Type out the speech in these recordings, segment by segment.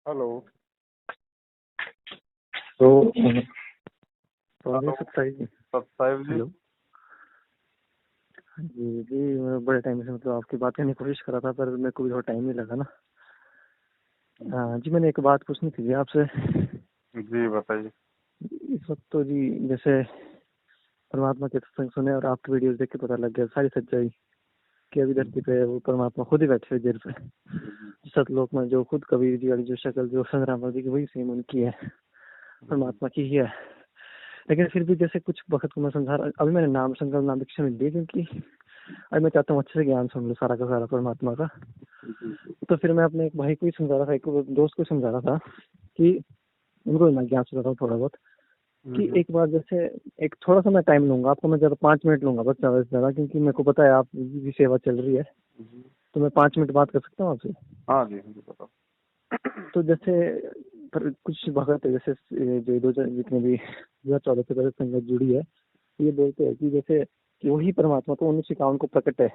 Hello. तो hello सत्साहिब जी। Hello. जी जी, मैं बड़े टाइम से आपकी बात करने की कोशिश कर रहा था, पर मेरे को भी थोड़ा टाइम नहीं लगा ना। जी, मैंने एक बात पूछनी थी आपसे। जी बताइए। इस वक्त तो जी जैसे परमात्मा के सत्संग सुने और आपकी वीडियोस देख के पता लग गया सारी सच्चाई कि अभी धरती पे वो परमात्मा खुद ही बैठे हुए देर पे सतलोक में, जो खुद कबीर जी वाली जो शक्ल जो संग्राम जी की वही सेम उनकी है, परमात्मा की ही है। लेकिन फिर भी जैसे कुछ वक्त को मैं समझा रहा, अभी मैंने नाम संकल्प नाम दीक्षा मिल दी, क्योंकि अभी मैं चाहता हूँ अच्छे से ज्ञान सुन लूँ सारा का सारा परमात्मा का। तो फिर मैं अपने एक भाई को ही समझा रहा था, एक दोस्त को समझा रहा था कि उनको मैं ज्ञान सुना रहा हूँ थोड़ा बहुत, कि एक बार जैसे एक थोड़ा सा मैं टाइम लूंगा आपको, मैं ज्यादा 5 मिनट लूंगा बस, ज्यादा से ज्यादा, क्योंकि मेरे को पता है आप की सेवा चल रही है, तो मैं 5 मिनट बात कर सकता हूँ आपसे। हाँ जी बताओ। तो जैसे पर कुछ भगत है, जैसे जो 2000 जितने भी 2014 से पहले संगत जुड़ी है, ये बोलते हैं कि जैसे कि वही परमात्मा तो 1951 को प्रकट है।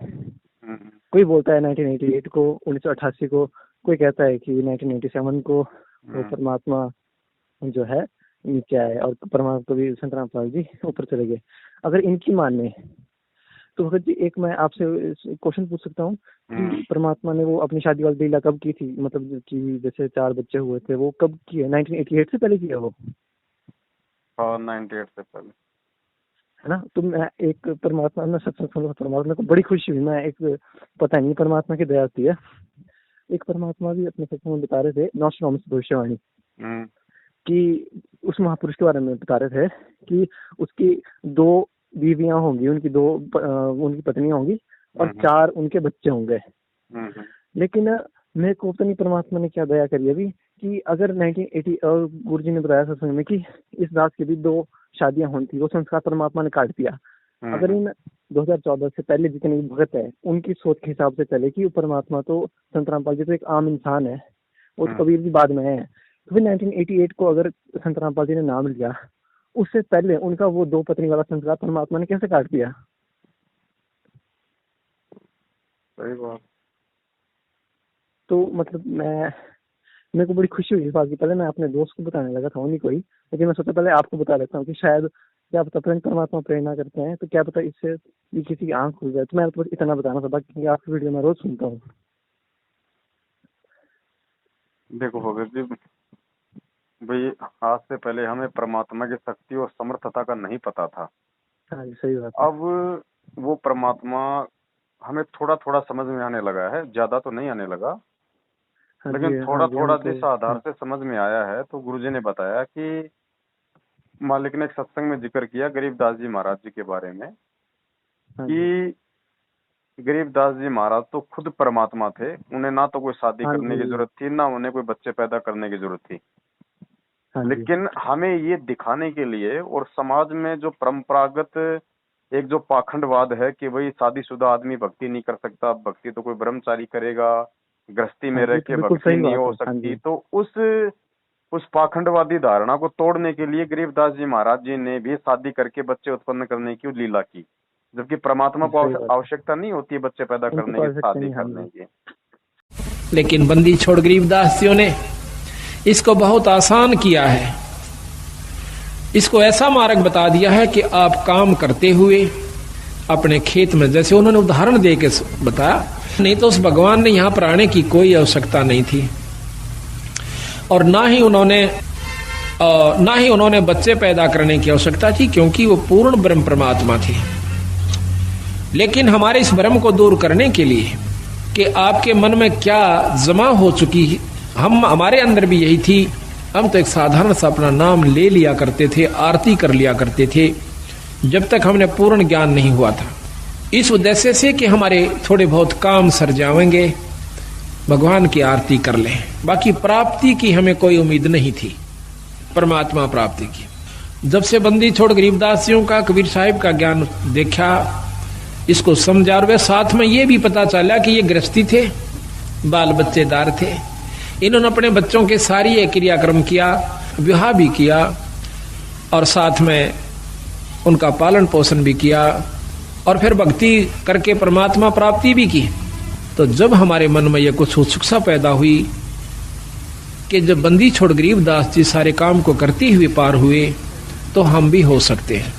कोई बोलता है 1988 को, 1988 को, कोई कहता है कि 1987 को वो परमात्मा जो है नीचे आए और परमात्मा भी संत रामपाल जी ऊपर चले गए। अगर इनकी माने तो भगत जी एक मैं आपसे क्वेश्चन पूछ सकता हूँ कि परमात्मा ने वो अपनी शादी वाली लीला कब की थी, मतलब कि जैसे 4 बच्चे हुए थे वो कब किए? 1988 से पहले किया वो? हाँ 98 से पहले, है ना। तो मैं एक परमात्मा में सत्संग सुन रहा, परमात्मा को बड़ी खुशी हुई। मैं एक पता नहीं परमात्मा की दया होती है, एक परमात्मा भी अपने सत्संग में बता रहे थे नॉस्ट्राडमस भविष्यवाणी कि उस महापुरुष के बारे में बता रहे थे कि उसकी 2 बीवियां होंगी, उनकी पत्नियां होंगी और 4 उनके बच्चे होंगे। लेकिन मेरे को पता नहीं परमात्मा ने क्या दया करी अभी कि अगर 1980 गुरु जी ने बताया सत्संग में कि इस दास की भी 2 शादियां होनी थी, वो संस्कार परमात्मा ने काट दिया। अगर इन 2014 से पहले जितने भी भगत है उनकी सोच के हिसाब से चले कि परमात्मा तो संत रामपाल जी तो एक आम इंसान है, वो तो कबीर जी बाद में है, तो फिर 1988 को अगर संत रामपाल जी ने नाम लिया, उससे पहले उनका वो 2 पत्नी वाला संस्कार परमात्मा ने कैसे काट दिया? सही बात। तो मतलब मेरे को बड़ी खुशी हुई इस बात की। पहले मैं अपने दोस्त को बताने लगा था उन्हीं को ही, लेकिन मैं सोचा पहले आपको बता देता हूँ कि शायद क्या पता परमात्मा प्रेरणा करते हैं, तो क्या पता इससे किसी की आंख खुल जाए। तो मैं तो बस इतना बताना था, बाकी आपकी वीडियो मैं रोज सुनता हूँ। देखो भगत जी भाई, आज से पहले हमें परमात्मा की शक्ति और समर्थता का नहीं पता था। हाँ जी, सही बात है। अब वो परमात्मा हमें थोड़ा थोड़ा समझ में आने लगा है, ज्यादा तो नहीं आने लगा, लेकिन थोड़ा थोड़ा जिस आधार से समझ में आया है। तो गुरुजी ने बताया कि मालिक ने एक सत्संग में जिक्र किया गरीबदास जी महाराज जी के बारे में कि गरीबदास जी महाराज तो खुद परमात्मा थे, उन्हें ना तो कोई शादी करने की जरूरत थी, ना उन्हें कोई बच्चे पैदा करने की जरूरत थी। लेकिन हमें ये दिखाने के लिए, और समाज में जो परंपरागत एक जो पाखंडवाद है कि भाई शादीशुदा आदमी भक्ति नहीं कर सकता, भक्ति तो कोई ब्रह्मचारी करेगा, गृहस्थी में रह के भक्ति नहीं हो सकती, तो उस पाखंडवादी धारणा को तोड़ने के लिए गरीबदास जी महाराज जी ने भी शादी करके बच्चे उत्पन्न करने की लीला की, जबकि परमात्मा को आवश्यकता नहीं होती है बच्चे पैदा करने की, शादी करने की। लेकिन बंदी छोड़ गरीबदास जी ने इसको बहुत आसान किया है। इसको ऐसा मार्ग बता दिया है कि आप काम करते हुए अपने खेत में, जैसे उन्होंने उदाहरण दे के बताया, नहीं तो उस भगवान ने यहां पर आने की कोई आवश्यकता नहीं थी, और ना ही उन्होंने बच्चे पैदा करने की आवश्यकता थी, क्योंकि वो पूर्ण ब्रह्म परमात्मा थे। लेकिन हमारे इस भ्रम को दूर करने के लिए कि आपके मन में क्या जमा हो चुकी, हमारे अंदर भी यही थी। हम तो एक साधारण सा अपना नाम ले लिया करते थे, आरती कर लिया करते थे, जब तक हमने पूर्ण ज्ञान नहीं हुआ था, इस उद्देश्य से कि हमारे थोड़े बहुत काम सर जाएंगे, भगवान की आरती कर लें। बाकी प्राप्ति की हमें कोई उम्मीद नहीं थी, परमात्मा प्राप्ति की। जब से बंदी छोड़ गरीबदास जियों का, कबीर साहिब का ज्ञान देखा, इसको समझा, और वे साथ में ये भी पता चला कि ये गृहस्थी थे, बाल बच्चेदार थे, इन्होंने अपने बच्चों के सारी ये क्रियाक्रम किया, विवाह भी किया और साथ में उनका पालन पोषण भी किया, और फिर भक्ति करके परमात्मा प्राप्ति भी की। तो जब हमारे मन में ये कुछ उत्सुकता पैदा हुई कि जब बंदी छोड़ गरीबदास जी सारे काम को करते हुए पार हुए तो हम भी हो सकते हैं।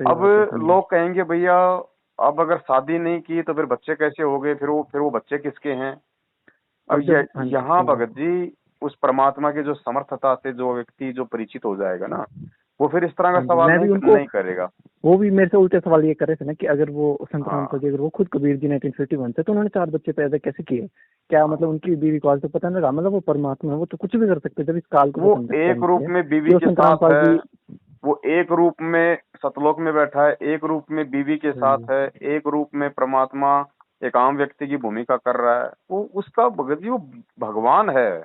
अब लोग कहेंगे भैया अब अगर शादी नहीं की तो फिर बच्चे कैसे हो गए, फिर वो बच्चे किसके हैं। अब यहाँ भगत जी उस परमात्मा की जो समर्थता से जो व्यक्ति जो परिचित हो जाएगा ना, वो फिर इस तरह का सवाल नहीं करेगा। वो भी मेरे से उल्टे सवाल ये कर रहे थे ना कि अगर वो संत रामपाल जी, अगर वो खुद कबीर जी 1951 से, तो उन्होंने 4 बच्चे पैदा कैसे किए, क्या मतलब उनकी बीवी को आज तो पता नहीं रहा, मतलब वो परमात्मा है, वो तो कुछ भी कर सकते जब इस काल को। वो एक रूप में बीवी के साथ है, वो एक रूप में सतलोक में बैठा है, एक रूप में बीवी के साथ है, एक रूप में परमात्मा एक आम व्यक्ति की भूमिका कर रहा है। वो उसका भगत जी वो भगवान है,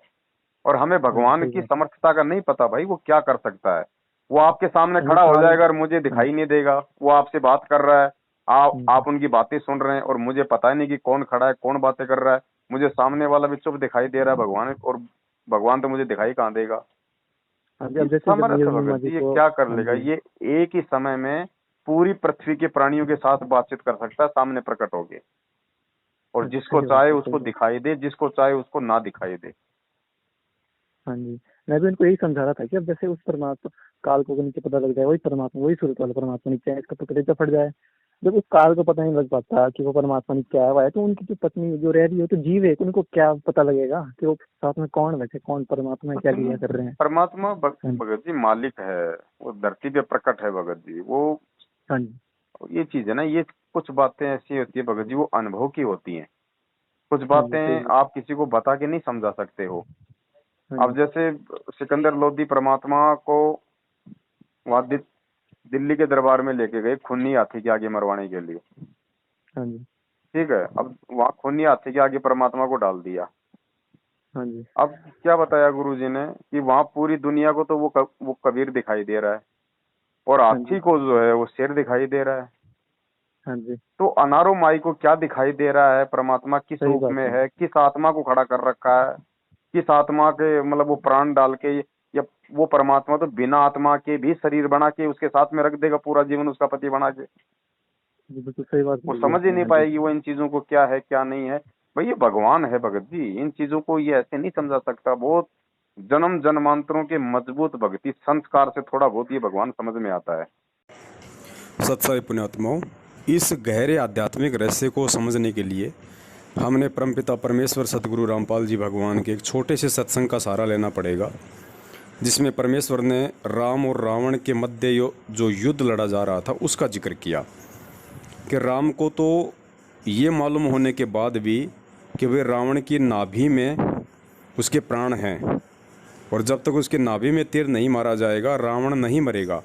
और हमें भगवान की समर्थता का नहीं पता भाई वो क्या कर सकता है। वो आपके सामने खड़ा हो जाएगा और मुझे दिखाई नहीं देगा, वो आपसे बात कर रहा है, आप उनकी बातें सुन रहे हैं और मुझे पता ही नहीं कि कौन खड़ा है कौन बातें कर रहा है, मुझे सामने वाला भी चुप दिखाई दे रहा है भगवान, और भगवान तो मुझे दिखाई कहाँ देगा। ये क्या कर लेगा, ये एक ही समय में पूरी पृथ्वी के प्राणियों के साथ बातचीत कर सकता है सामने प्रकट होके, और जिसको चाहे उसको दिखाई दे, जिसको चाहे उसको ना दिखाई दे। हाँ जी, मैं भी उनको यही समझा रहा था कि अब जैसे उस परमात्मा काल को नीचे पता लग जाए, वही परमात्मा वही सूरत वाला परमात्मा नीचे है, इसका तो कलेजा फट जाए। जब उस काल को पता नहीं लग पाता कि वो परमात्मा नीचे आया हुआ है, तो उनकी जो पत्नी जो रह रही है तो जीव है, उनको क्या पता लगेगा कि वो साथ में कौन बैठे, कौन परमात्मा है, क्या लीला कर रहे हैं। परमात्मा भगत जी मालिक है, वो धरती पे प्रकट है भगत जी। वो हाँ जी, ये चीज है ना, ये कुछ बातें ऐसी होती है भगत जी, वो अनुभव की होती हैं। कुछ बातें आप किसी को बता के नहीं समझा सकते हो। अब जैसे सिकंदर लोधी परमात्मा को वहां दिल्ली के दरबार में लेके गए खूनी हाथी के आगे मरवाने के लिए, ठीक है। अब वहां खूनी हाथी के आगे परमात्मा को डाल दिया। अब क्या बताया गुरुजी ने कि वहां पूरी दुनिया को तो वो कबीर दिखाई दे रहा है, और हाथी को जो है वो शेर दिखाई दे रहा है। तो अनारो माई को क्या दिखाई दे रहा है, परमात्मा किस रूप में है, किस आत्मा को खड़ा कर रखा है, किस आत्मा के मतलब वो प्राण डाल के, या वो परमात्मा तो बिना आत्मा के भी शरीर बना के उसके साथ में रख देगा पूरा जीवन उसका पति बना के। बिल्कुल सही बात। वो समझ ही नहीं पाएगी वो इन चीजों को क्या है क्या नहीं है। भाई ये भगवान है भगत जी, इन चीजों को ये ऐसे नहीं समझा सकता। बहुत जन्म जन्मांतरों के मजबूत भक्ति संस्कार से थोड़ा बहुत ये भगवान समझ में आता है। सत्साई पुण्यात्माओं, इस गहरे आध्यात्मिक रहस्य को समझने के लिए हमने परमपिता परमेश्वर सतगुरु रामपाल जी भगवान के एक छोटे से सत्संग का सहारा लेना पड़ेगा, जिसमें परमेश्वर ने राम और रावण के मध्य जो युद्ध लड़ा जा रहा था उसका जिक्र किया कि राम को तो ये मालूम होने के बाद भी कि वे रावण की नाभि में उसके प्राण हैं, और जब तक उसके नाभि में तीर नहीं मारा जाएगा रावण नहीं मरेगा।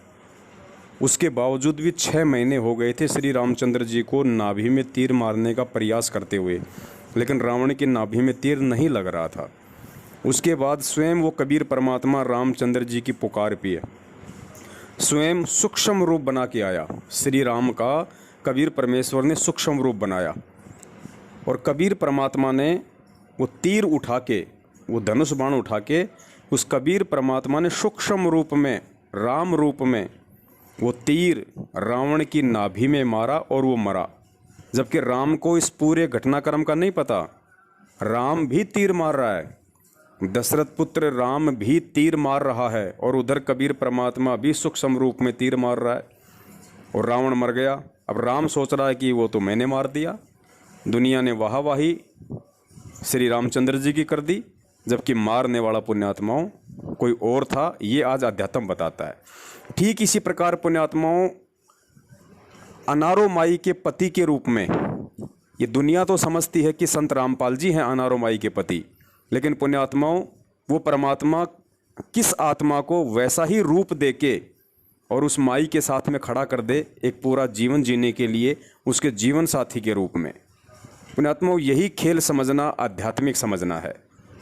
उसके बावजूद भी 6 महीने हो गए थे श्री रामचंद्र जी को नाभि में तीर मारने का प्रयास करते हुए, लेकिन रावण की नाभि में तीर नहीं लग रहा था। उसके बाद स्वयं वो कबीर परमात्मा रामचंद्र जी की पुकार पे स्वयं सूक्ष्म रूप बना के आया। श्री राम का कबीर परमेश्वर ने सूक्ष्म रूप बनाया, और कबीर परमात्मा ने वो तीर उठा के, वो धनुष बाण उठा के, उस कबीर परमात्मा ने सूक्ष्म रूप में राम रूप में वो तीर रावण की नाभि में मारा और वो मरा। जबकि राम को इस पूरे घटनाक्रम का नहीं पता, राम भी तीर मार रहा है, दशरथ पुत्र राम भी तीर मार रहा है, और उधर कबीर परमात्मा भी सूक्ष्म रूप में तीर मार रहा है, और रावण मर गया। अब राम सोच रहा है कि वो तो मैंने मार दिया। दुनिया ने वाहवाही श्री रामचंद्र जी की कर दी, जबकि मारने वाला पुण्यात्माओं कोई और था। ये आज अध्यात्म बताता है। ठीक इसी प्रकार पुण्यात्माओं अनारो माई के पति के रूप में, ये दुनिया तो समझती है कि संत रामपाल जी हैं अनारो माई के पति, लेकिन पुण्यात्माओं वो परमात्मा किस आत्मा को वैसा ही रूप देके और उस माई के साथ में खड़ा कर दे एक पूरा जीवन जीने के लिए उसके जीवन साथी के रूप में। पुण्यात्माओं यही खेल समझना, आध्यात्मिक समझना है।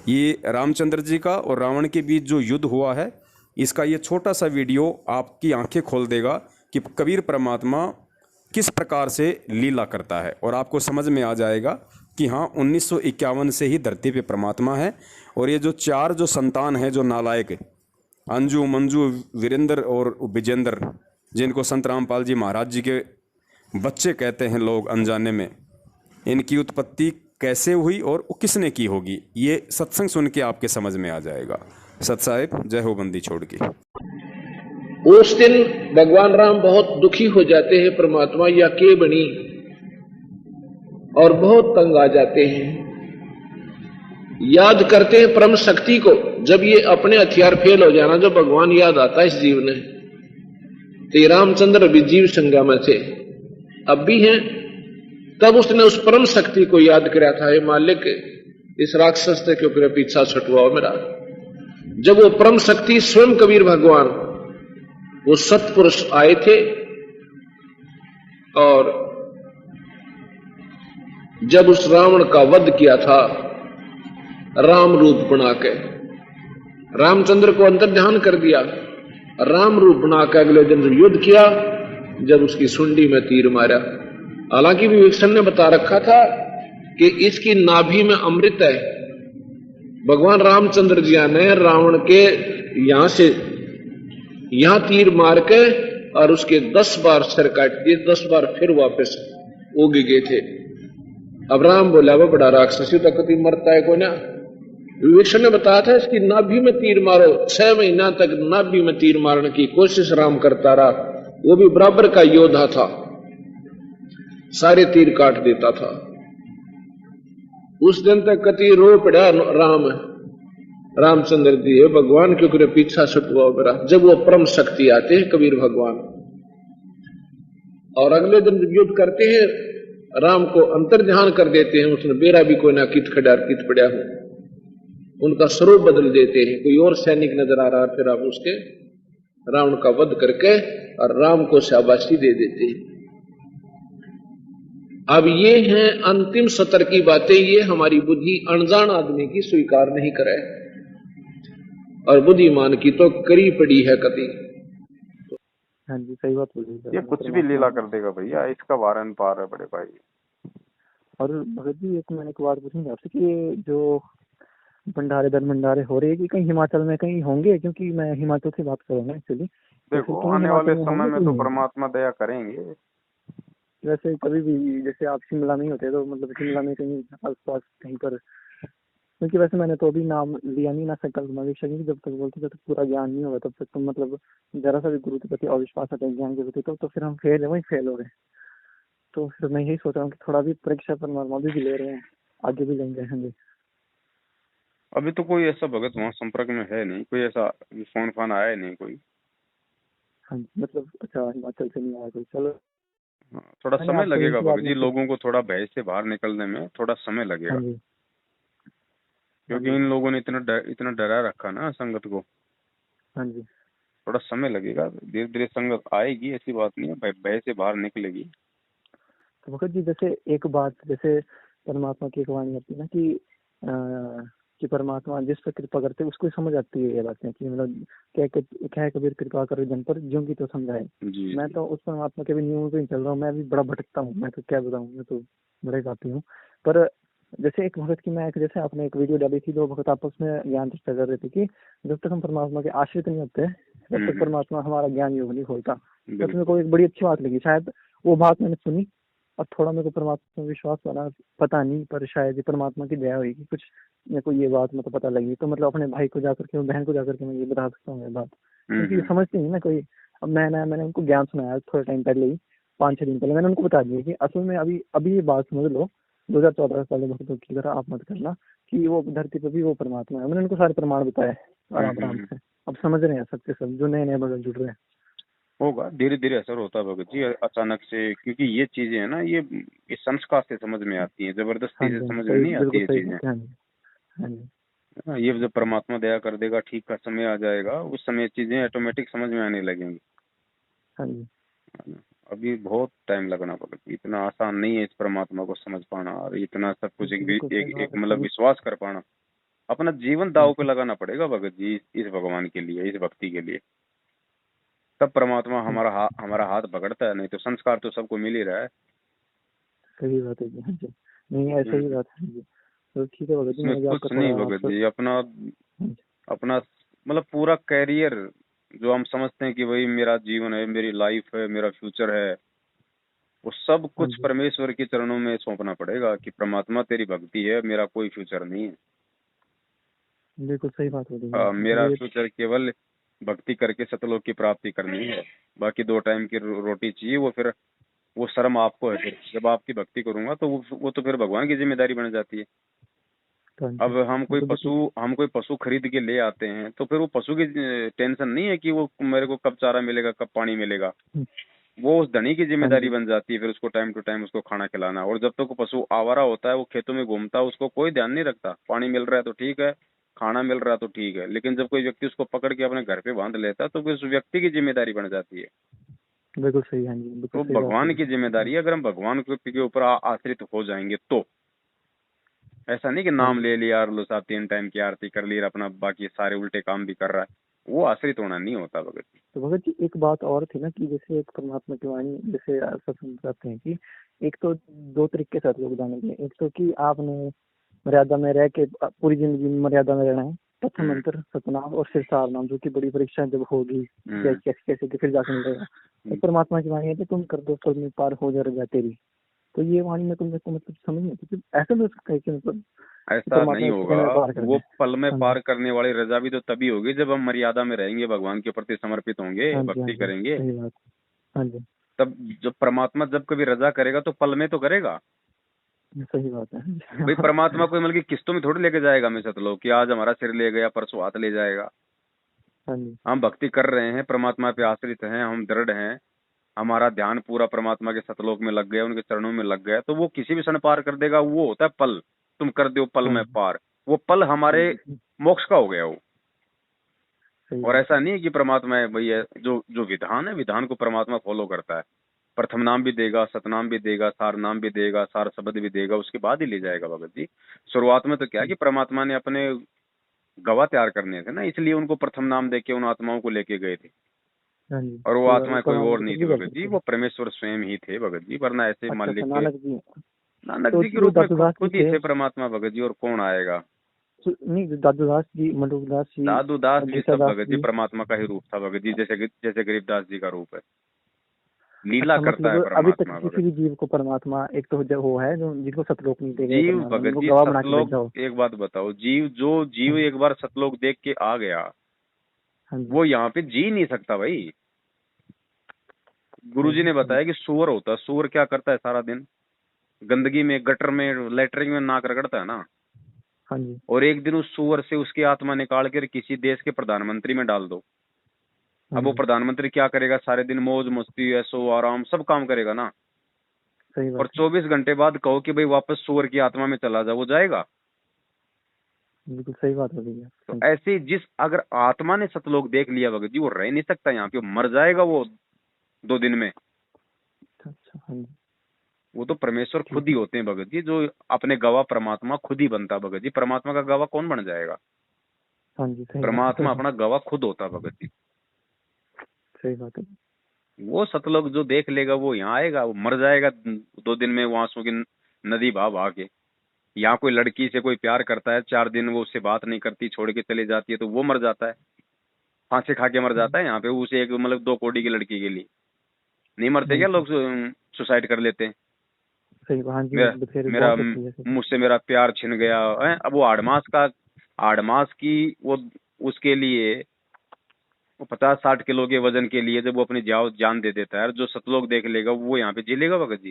ये रामचंद्र जी का और रावण के बीच जो युद्ध हुआ है, इसका ये छोटा सा वीडियो आपकी आंखें खोल देगा कि कबीर परमात्मा किस प्रकार से लीला करता है, और आपको समझ में आ जाएगा कि हाँ 1951 से ही धरती पे परमात्मा है। और ये जो 4 जो संतान हैं जो नालायक, अंजू, मंजू, वीरेंद्र और विजेंद्र, जिनको संत रामपाल जी महाराज जी के बच्चे कहते हैं लोग अनजाने में, इनकी उत्पत्ति कैसे हुई और वो किसने की होगी, ये सत्संग सुन के आपके समझ में आ जाएगा। सत साहिब, जय हो बंदी छोड़ की। उस दिन भगवान राम बहुत दुखी हो जाते हैं, परमात्मा या के बनी, और बहुत तंग आ जाते हैं। याद करते हैं परम शक्ति को। जब ये अपने हथियार फेल हो जाना, जब भगवान याद आता है इस जीव ने, तो ये रामचंद्र भी जीव संज्ञा में थे, अब भी हैं। तब उसने उस परम शक्ति को याद किया था, हे मालिक, इस राक्षस के ऊपर पीछा छुटवाओ मेरा। जब वो परम शक्ति स्वयं कबीर भगवान, वो सत्पुरुष आए थे, और जब उस रावण का वध किया था राम रूप बना के, रामचंद्र को अंतर्ध्यान कर दिया, राम रूप बना के अगले दिन युद्ध किया, जब उसकी सुंडी में तीर मारा। हालांकि विवेचन ने बता रखा था कि इसकी नाभि में अमृत है। भगवान रामचंद्र जी ने रावण के यहां से यहां तीर मार के और उसके 10 बार सिर काट दिए, 10 बार फिर वापस उग गए थे। अब राम बोला, वो बड़ा राक्षसी तो कभी मरता है कोई ना। विवेचन ने बताया था इसकी नाभि में तीर मारो। 6 महीना तक नाभि में तीर मारने की कोशिश राम करता रहा, वो भी बराबर का योद्धा था, सारे तीर काट देता था। उस दिन तक कति रो पड़ा रामचंद्र जी, है भगवान क्योंकि पीछा छुटवाओ मेरा। जब वो परम शक्ति आते हैं कबीर भगवान, और अगले दिन युद्ध करते हैं, राम को अंतर्ध्यान कर देते हैं। उसने बेरा भी कोई ना कित खडार कित पड़ा हो, उनका स्वरूप बदल देते हैं। कोई और सैनिक नजर आ रहा, फिर आप उसके रावण का वध करके और राम को शाबाशी दे देते हैं। अब ये हैं अंतिम सत्र की बातें, ये हमारी बुद्धि अनजान आदमी की स्वीकार नहीं करे, और बुद्धिमान की तो करी पड़ी है कभी। हाँ जी, सही बात बोली। ये कुछ भी लीला कर देगा भैया, इसका वारन पार है बड़े भाई। और भगत जी, एक मैंने एक बात पूछी आपसे कि जो भंडारे दर भंडारे हो रहे हैं कि कहीं हिमाचल में कहीं होंगे, क्योंकि मैं हिमाचल से बात कर रहा हूँ एक्चुअली। देखो आने वाले समय में तो परमात्मा दया करेंगे। वैसे कभी भी जैसे आप शिमला में ही होते तो मतलब शिमला में कहीं आसपास कहीं पर, क्योंकि वैसे मैंने तो अभी नाम लिया नहीं ना संकल्प मवेक्षा, क्योंकि जब तक बोलते जब तक पूरा ज्ञान नहीं होगा तब तक तो मतलब जरा सा भी गुरु के प्रति अविश्वास आता है ज्ञान के प्रति, तो फिर हम फेल है, वही फेल हो रहे हैं। तो फिर मैं यही सोच रहा हूँ कि थोड़ा भी परीक्षा परमात्मा भी ले रहे हैं, आगे भी लेंगे होंगे। अभी तो कोई ऐसा भगत वहाँ संपर्क में है नहीं, कोई ऐसा फोन फान आया नहीं कोई। हाँ मतलब अच्छा, हिमाचल से नहीं आया कोई। चलो थोड़ा समय लगेगा भगत जी, लोगों को थोड़ा भय से बाहर निकलने में थोड़ा समय लगेगा, क्योंकि इन लोगों ने इतना डरा रखा ना संगत को। हाँ जी, थोड़ा समय लगेगा, धीरे धीरे संगत आएगी, ऐसी बात नहीं है, भय से बाहर निकलेगी। तो भगत जी जैसे एक बात, जैसे परमात्मा की एक वाणी आती है ना कि परमात्मा जिस पर कृपा करते उसको समझ आती है ये बातें, कि मतलब क्या कबीर कृपा करे जन पर ज्यों की तो समझाए। मैं तो उस परमात्मा के भी नियमों पे चल रहा हूँ, मैं भी बड़ा भटकता हूँ, मैं तो क्या बताऊँ, मैं तो बड़े गाती हूँ। पर जैसे एक भगत की मैं जैसे आपने एक वीडियो डाली थी, 2 भगत आपस में ज्ञान चर्चा कर रहे थे कि जब तक हम परमात्मा के आश्रित नहीं होते तब तक परमात्मा हमारा ज्ञान योग नहीं खोलता। तो मेरे को एक बड़ी अच्छी बात लगी, शायद वो बात मैंने सुनी और थोड़ा मेरे को परमात्मा में विश्वास बना, पता नहीं, पर शायद परमात्मा की दया हुई कि कुछ मेरे को ये बात मतलब पता लगी। तो मतलब अपने भाई को जाकर के, बहन को जाकर के मैं ये बता सकता हूँ ये बात, क्योंकि समझती नहीं ना कोई। अब मैंने उनको ज्ञान सुनाया थोड़े टाइम पहले ही, 5-6 दिन पहले मैंने उनको बता दिया कि असल में अभी ये बात समझ लो, 2014 साल भक्तों की तरह आप मत करना कि वो धरती पर भी वो परमात्मा है। मैंने उनको सारे प्रमाण बताए आराम से। अब समझ रहे हैं सबके सब जो नए भगत जुड़ रहे हैं। होगा, धीरे धीरे असर होता है भगत जी, अचानक से, क्योंकि ये चीजें है ना, ये संस्कार से समझ में आती हैं, जबरदस्ती से समझ में नहीं आती है चीजें। ये जब परमात्मा दया कर देगा, ठीक का समय आ जाएगा, उस समय चीजें ऑटोमेटिक समझ में आने लगेंगी। अभी बहुत टाइम लगना पड़ेगा, इतना आसान नहीं है इस परमात्मा को समझ पाना, और इतना सब कुछ एक मतलब विश्वास कर पाना। अपना जीवन दांव पे लगाना पड़ेगा भगत जी इस भगवान के लिए, इस भक्ति के लिए, तब परमात्मा हमारा हाथ पकड़ता है, नहीं तो संस्कार तो सबको मिल ही रहा है। सही बात है जी, नहीं ऐसा ही बात है जी। तो ठीक है भगत जी, कुछ नहीं भगत जी, अपना मतलब पूरा कैरियर जो हम समझते हैं कि भाई मेरा जीवन है, मेरी लाइफ है, मेरा फ्यूचर है, वो सब हाँ कुछ जी, परमेश्वर के चरणों में सौंपना पड़ेगा कि परमात्मा तेरी भक्ति है, मेरा कोई फ्यूचर नहीं है। बिल्कुल सही बात बोली है आपने। मेरा ये फ्यूचर केवल भक्ति करके सतलोक की प्राप्ति करनी है। बाकी 2 टाइम की रोटी चाहिए, वो फिर वो शर्म आपको है। फिर जब आपकी भक्ति करूंगा तो वो तो फिर भगवान की जिम्मेदारी बन जाती है। हाँ जी, अब हम कोई बिल्कुल देखिए। पशु खरीद के ले आते हैं तो फिर वो पशु की टेंशन नहीं है कि वो मेरे को कब चारा मिलेगा, कब पानी मिलेगा। हम्म, वो उस धनी की हाँ जिम्मेदारी जी, बन जाती है फिर उसको टाइम टू टाइम उसको खाना खिलाना। और जब तक वो पशु आवारा होता है, वो खेतों में घूमता है, उसको कोई ध्यान नहीं रखता। पानी मिल रहा है तो ठीक है, खाना मिल रहा है तो ठीक है। लेकिन जब कोई व्यक्ति उसको पकड़ के अपने घर पे बांध लेता है तो फिर उस व्यक्ति की जिम्मेदारी बन जाती है। बिल्कुल सही, हाँ जी, बिल्कुल तो सही बात भगवान बोली। की जिम्मेदारी है। अगर हम भगवान के ऊपर आश्रित हो जाएंगे तो ऐसा नहीं कि हाँ नाम जी, ले लिया और लो साहब 3 टाइम की आरती कर ली और अपना बाकी सारे उल्टे काम भी कर रहा है, वो आश्रित होना नहीं होता भगत जी। तो भगत जी एक बात और थी ना कि जैसे एक परमात्मा की वाणी, जैसे सत्संग करते हैं कि एक तो 2 तरीके से योगदान है। एक तो कि आपने मर्यादा में रह के पूरी जिंदगी में मर्यादा में रहना है, प्रथम मंत्र सतनाम और फिर सार नाम, जो कि बड़ी परीक्षा जब होगी कैसे कैसे तो फिर जाके मिलेगा। तो परमात्मा की वाणी है कि तुम कर दो पल में पार हो जा तेरी। तो ये वाणी में तुमने को मतलब समझ नहीं आती, ऐसा भी हो सकता है कि मतलब ऐसा परमात्मा नहीं ने होगा। कितने पार कर वो दिया। पल में हाँ जी, पार करने वाली रजा भी तो तभी होगी जब हम मर्यादा में रहेंगे, भगवान के प्रति समर्पित होंगे, हाँ जी, हाँ भक्ति जी, करेंगे। सही बात। हाँ जी, तब जब परमात्मा जब कभी रजा करेगा तो पल में तो करेगा सही बात है। भाई। परमात्मा कोई मतलब कि किस्तों में थोड़ी लेके जाएगा हमेशा। तो लोग कि आज हमारा सिर ले गया, परसों हाथ ले जाएगा। हाँ जी, हम भक्ति कर रहे हैं, परमात्मा पे आश्रित हैं, हम दृढ़ हैं, हमारा ध्यान पूरा परमात्मा के सतलोक में लग गया, उनके चरणों में लग गया, तो वो किसी भी क्षण पार कर देगा। वो होता है पल, तुम कर दो पल हाँ में जी, पार। वो पल हमारे मोक्ष का हो गया वो। सही और बात ऐसा नहीं है कि परमात्मा है भैया, जो जो विधान है, विधान को परमात्मा फॉलो करता है। प्रथम नाम भी देगा, सतनाम भी देगा, सार नाम भी देगा, सार शब्द भी देगा, उसके बाद ही ले जाएगा भगत जी। शुरुआत में तो क्या है है। कि परमात्मा ने अपने गवाह तैयार करने थे ना, इसलिए उनको प्रथम नाम देके उन आत्माओं को लेके गए थे। हाँ जी, और वो सही बात। आत्माएं कोई परमात्मा और तो नहीं कुछ थी भी कर भगत जी, सकते वो हैं। परमेश्वर स्वयं ही थे भगत जी। वरना ऐसे मान अच्छा अच्छा, लेके नानक जी। नानक तो जी के जो रूप में दादूदास जी खुद ही थे, थे परमात्मा भगत जी, और कौन आएगा। नहीं जो दादूदास जी, मलुकदास जी, दादू दास भी सब गीतादास भगत जी जी। परमात्मा का ही रूप था भगत जी, जैसे जैसे गरीबदास जी का रूप है। लीला अच्छा, करता है मतलब अभी तक परमात्मा किसी भगत। भी जीव को परमात्मा एक तो जो वो है जो जिनको सतलोक नहीं दे गए जीव परमात्मा, भगत जिनको जी गवाह बना के सतलोक, भेजा हो। एक बात बताओ, जीव हाँ एक बार सतलोक देख के आ गया, हाँ जी, वो यहाँ पे जी नहीं सकता भाई। गुरुजी ने हाँ बताया कि सूअर होता है, सूअर क्या करता है सारा दिन, गंदगी में, गटर में, लेटरिन में नाक रगड़ता है ना। हाँ जी, और एक दिन उस सूअर से उसकी आत्मा निकाल कर किसी देश के प्रधानमंत्री में डाल दो। हाँ अब वो जी, प्रधानमंत्री क्या करेगा, सारे दिन मौज मस्ती, ऐशो आराम सब काम करेगा ना। सही और बात है। 24 घंटे बाद कहो कि भाई वापस सूअर की आत्मा में चला जा, वो जाएगा। बिल्कुल सही बात हो रही है। तो हाँ जी, ऐसे जिस अगर आत्मा ने सतलोक देख लिया भगत जी, वो रह नहीं सकता यहाँ पे, वो मर जाएगा वो 2 दिन में। अच्छा अच्छा, हाँ जी, वो तो परमेश्वर ठीक खुद ही है। होते हैं भगत जी, जो अपने गवाह परमात्मा खुद ही बनता भगत जी। परमात्मा का गवाह कौन बन जाएगा। हाँ जी, सही बात परमात्मा है। अपना गवाह खुद होता भगत जी। सही बात है। वो सतलोक जो देख लेगा वो यहाँ आएगा, वो मर जाएगा 2 दिन में, वो आंसू की नदी बहा बहा के। यहाँ कोई लड़की से कोई प्यार करता है, 4 दिन वो उससे बात नहीं करती, छोड़ के चली जाती है, तो वो मर जाता है, फांसी खा के मर जाता है। यहाँ पे उसे एक मतलब 2 कौड़ी की लड़की के लिए नहीं मरते हाँ क्या जी, लोग, सुसाइड कर लेते हैं। सही बात। हाँ जी, मेरा बथेरे मेरा बहुत होती है ऐसे। मुझसे मेरा प्यार छिन गया है। अब वो आड़मास की वो उसके लिए वो 50-60 किलो के वजन के लिए जब वो अपनी जान दे देता है, जो सतलोक देख लेगा वो यहाँ पे जी लेगा भगत जी।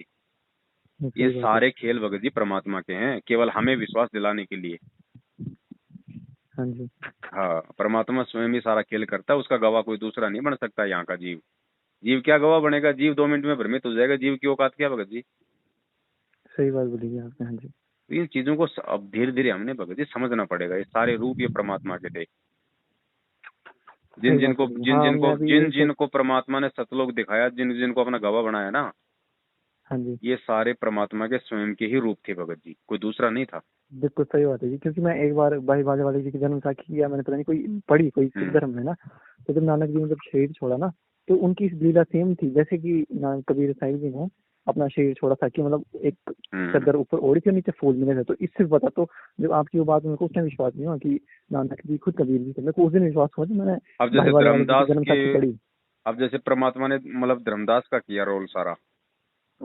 ये सही बात है। सारे खेल भगत जी परमात्मा के हैं, केवल हमें विश्वास दिलाने के लिए। हाँ जी, हाँ, परमात्मा स्वयं ही सारा खेल करता है, उसका गवाह कोई दूसरा नहीं बन सकता। यहाँ का जीव जीव क्या गवाह बनेगा, जीव 2 मिनट में भ्रमित हो जाएगा। जीव की औकात क्या भगत जी। सही बात बोली है आपने। हाँ जी, तो इन चीजों को अब धीरे धीरे हमने भगत जी समझना पड़ेगा। ये सारे रूप ये परमात्मा के थे। सही बात बोली है। हाँ, मैं भी जिन यही सोच। जिनको परमात्मा ने सतलोक दिखाया, जिन जिनको अपना गवाह बनाया ना, हाँ जी, ये सारे परमात्मा के स्वयं के ही रूप थे भगत जी, कोई दूसरा नहीं था। बिल्कुल सही बात है जी। क्योंकि मैं एक बार भाई भाले वाले जी की जन्म साखी या मैंने पता नहीं कोई पढ़ी, कोई सिख धर्म में ना, तो जब नानक जी ने जब शरीर छोड़ा ना, तो उनकी लीला सेम थी जैसे कि कबीर साहिब जी ने अपना शरीर छोड़ा था कि मतलब एक चादर ऊपर ओढ़ी थी और नीचे फूल मिले थे। तो इससे पता, तो जब आपकी वो बात मेरे को उस टाइम विश्वास नहीं हुआ कि नानक जी खुद कबीर जी थे, मेरे को उस दिन विश्वास हुआ जब मैंने अब भाई जैसे वाले जी की धर्मदास जन्म के साखी पढ़ी। अब जैसे परमात्मा ने मतलब धर्मदास का किया रोल सारा,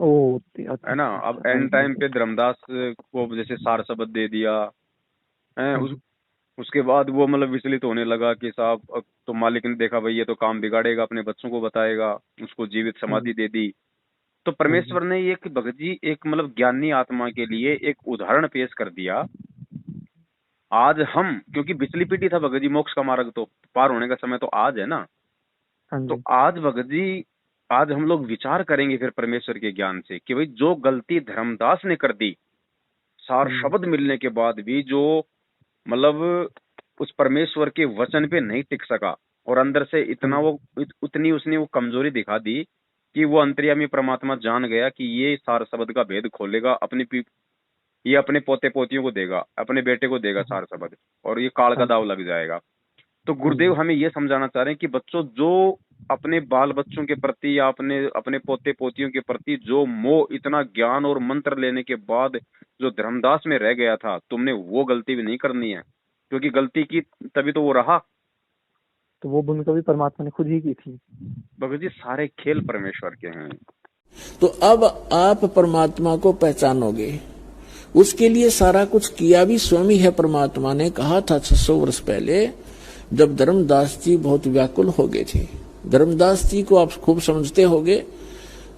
है ना। अब एंड टाइम पे धर्मदास को जैसे सार शब्द दे दिया है, उसके बाद वो मतलब विचलित होने लगा कि साहब अब तो मालिक ने देखा भाई ये तो काम बिगाड़ेगा, अपने बच्चों को बताएगा, उसको जीवित समाधि दे दी। तो परमेश्वर ने ये भगत जी एक मतलब ज्ञानी आत्मा के लिए एक उदाहरण पेश कर दिया। आज हम, क्योंकि पिछली पीढ़ी था भगत जी, मोक्ष का मार्ग तो पार होने का समय तो आज है ना। तो आज भगत जी, आज हम लोग विचार करेंगे फिर परमेश्वर के ज्ञान से कि भाई जो गलती धर्मदास ने कर दी, सार शब्द मिलने के बाद भी जो मतलब उस परमेश्वर के वचन पे नहीं टिक सका और अंदर से इतना वो उतनी उसने वो कमजोरी दिखा दी कि वो अंतर्यामी परमात्मा जान गया कि ये सार शब्द का भेद खोलेगा, ये अपने पोते पोतियों को देगा, अपने बेटे को देगा सार शब्द, और ये काल का दाव लग जाएगा। तो गुरुदेव हमें ये समझाना चाह रहे हैं कि बच्चों, जो अपने बाल बच्चों के प्रति या अपने पोते पोतियों के प्रति जो मोह, इतना ज्ञान और मंत्र लेने के बाद जो धर्मदास में रह गया था, तुमने वो गलती भी नहीं करनी है, क्योंकि गलती की तभी तो वो रहा। तो वो भूमिका भी परमात्मा ने खुद ही की थी। भगत जी सारे खेल परमेश्वर के हैं। तो अब आप परमात्मा को पहचानोगे, उसके लिए सारा कुछ किया भी स्वयं ही है। परमात्मा ने कहा था 600 वर्ष पहले, जब धर्मदास जी बहुत व्याकुल हो गए थे। धर्मदास जी को आप खूब समझते होंगे।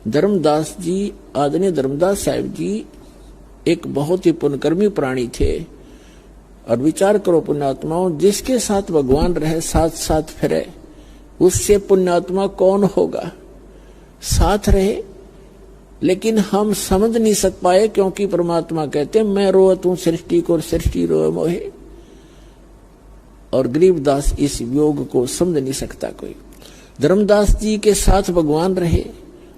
धर्मदास जी, आदरणीय धर्मदास साहिब जी एक बहुत ही पुण्यकर्मी प्राणी थे। और विचार करो पुण्यात्माओं, जिसके साथ भगवान रहे, साथ साथ फिरे, उससे पुण्यात्मा कौन होगा। साथ रहे, लेकिन हम समझ नहीं सक पाए, क्योंकि परमात्मा कहते मैं रोत हूं सृष्टि को, सृष्टि रोए मोहे। और गरीबदास इस योग को समझ नहीं सकता कोई। धर्मदास जी के साथ भगवान रहे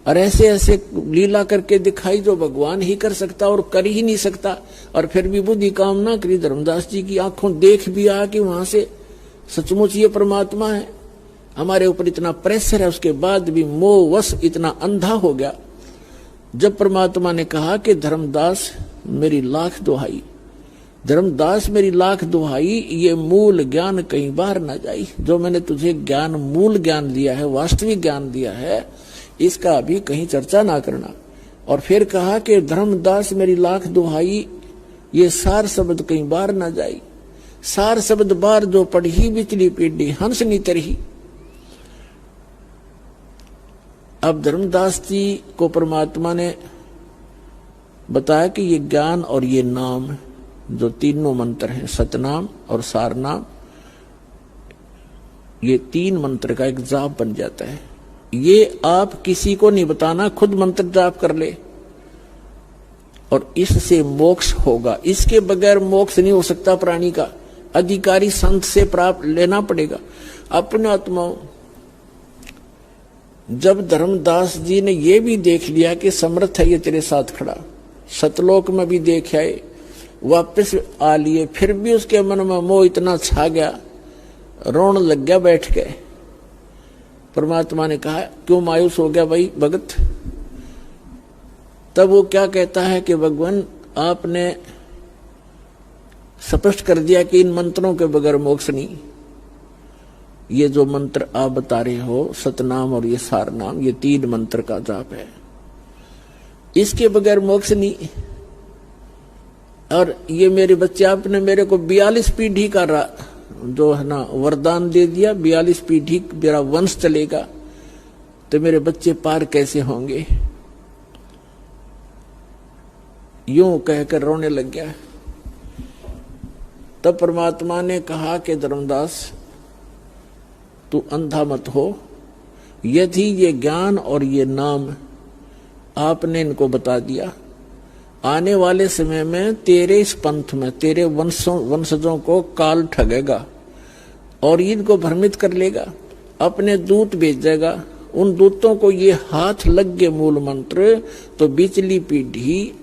और ऐसे ऐसे लीला करके दिखाई जो भगवान ही कर सकता और कर ही नहीं सकता। और फिर भी बुद्धि काम ना करी, धर्मदास जी की आंखों देख भी आ कि वहां से सचमुच ये परमात्मा है। हमारे ऊपर इतना प्रेशर है, उसके बाद भी मोहवश इतना अंधा हो गया। जब परमात्मा ने कहा कि धर्मदास मेरी लाख दुहाई, धर्मदास मेरी लाख दुहाई, ये मूल ज्ञान कहीं बाहर ना जाई। जो मैंने तुझे ज्ञान, मूल ज्ञान दिया है, वास्तविक ज्ञान दिया है, इसका अभी कहीं चर्चा ना करना। और फिर कहा कि धर्मदास मेरी लाख दुहाई, ये सार शब्द कहीं बाहर ना जाई। सार शब्द बार जो पढ़ी बिचली पीढ़ी हंस नी तरही। अब धर्मदास जी को परमात्मा ने बताया कि ये ज्ञान और ये नाम, जो तीनों मंत्र हैं, सतनाम और सारनाम, ये तीन मंत्र का एक जाप बन जाता है। ये आप किसी को नहीं बताना, खुद मंत्र जाप कर ले और इससे मोक्ष होगा। इसके बगैर मोक्ष नहीं हो सकता प्राणी का। अधिकारी संत से प्राप्त लेना पड़ेगा। अपने आत्माओं, जब धर्मदास जी ने ये भी देख लिया कि समर्थ है ये तेरे साथ खड़ा, सतलोक में भी देख आए, वापस आ लिए, फिर भी उसके मन में मोह इतना छा गया, रोने लग गया बैठ के। परमात्मा ने कहा क्यों मायूस हो गया भाई भगत। तब वो क्या कहता है कि भगवान आपने स्पष्ट कर दिया कि इन मंत्रों के बगैर मोक्ष नहीं। ये जो मंत्र आप बता रहे हो, सतनाम और ये सारनाम, ये तीन मंत्र का जाप है, इसके बगैर मोक्ष नहीं। और ये मेरे बच्चे, आपने मेरे को 42 पीढ़ी का जो है ना वरदान दे दिया, 42 पीढ़ी मेरा वंश चलेगा, तो मेरे बच्चे पार कैसे होंगे। यूं कहकर रोने लग गया। तब परमात्मा ने कहा कि धर्मदास तू अंधा मत हो। यदि ये ज्ञान और ये नाम आपने इनको बता दिया, आने वाले समय में तेरे इस पंथ में तेरे वंशजों को काल ठगेगा और इनको भ्रमित कर लेगा। अपने दूत भेजेगा, उन दूतों को ये हाथ लग गए मूल मंत्र, तो बिचली पीढ़ी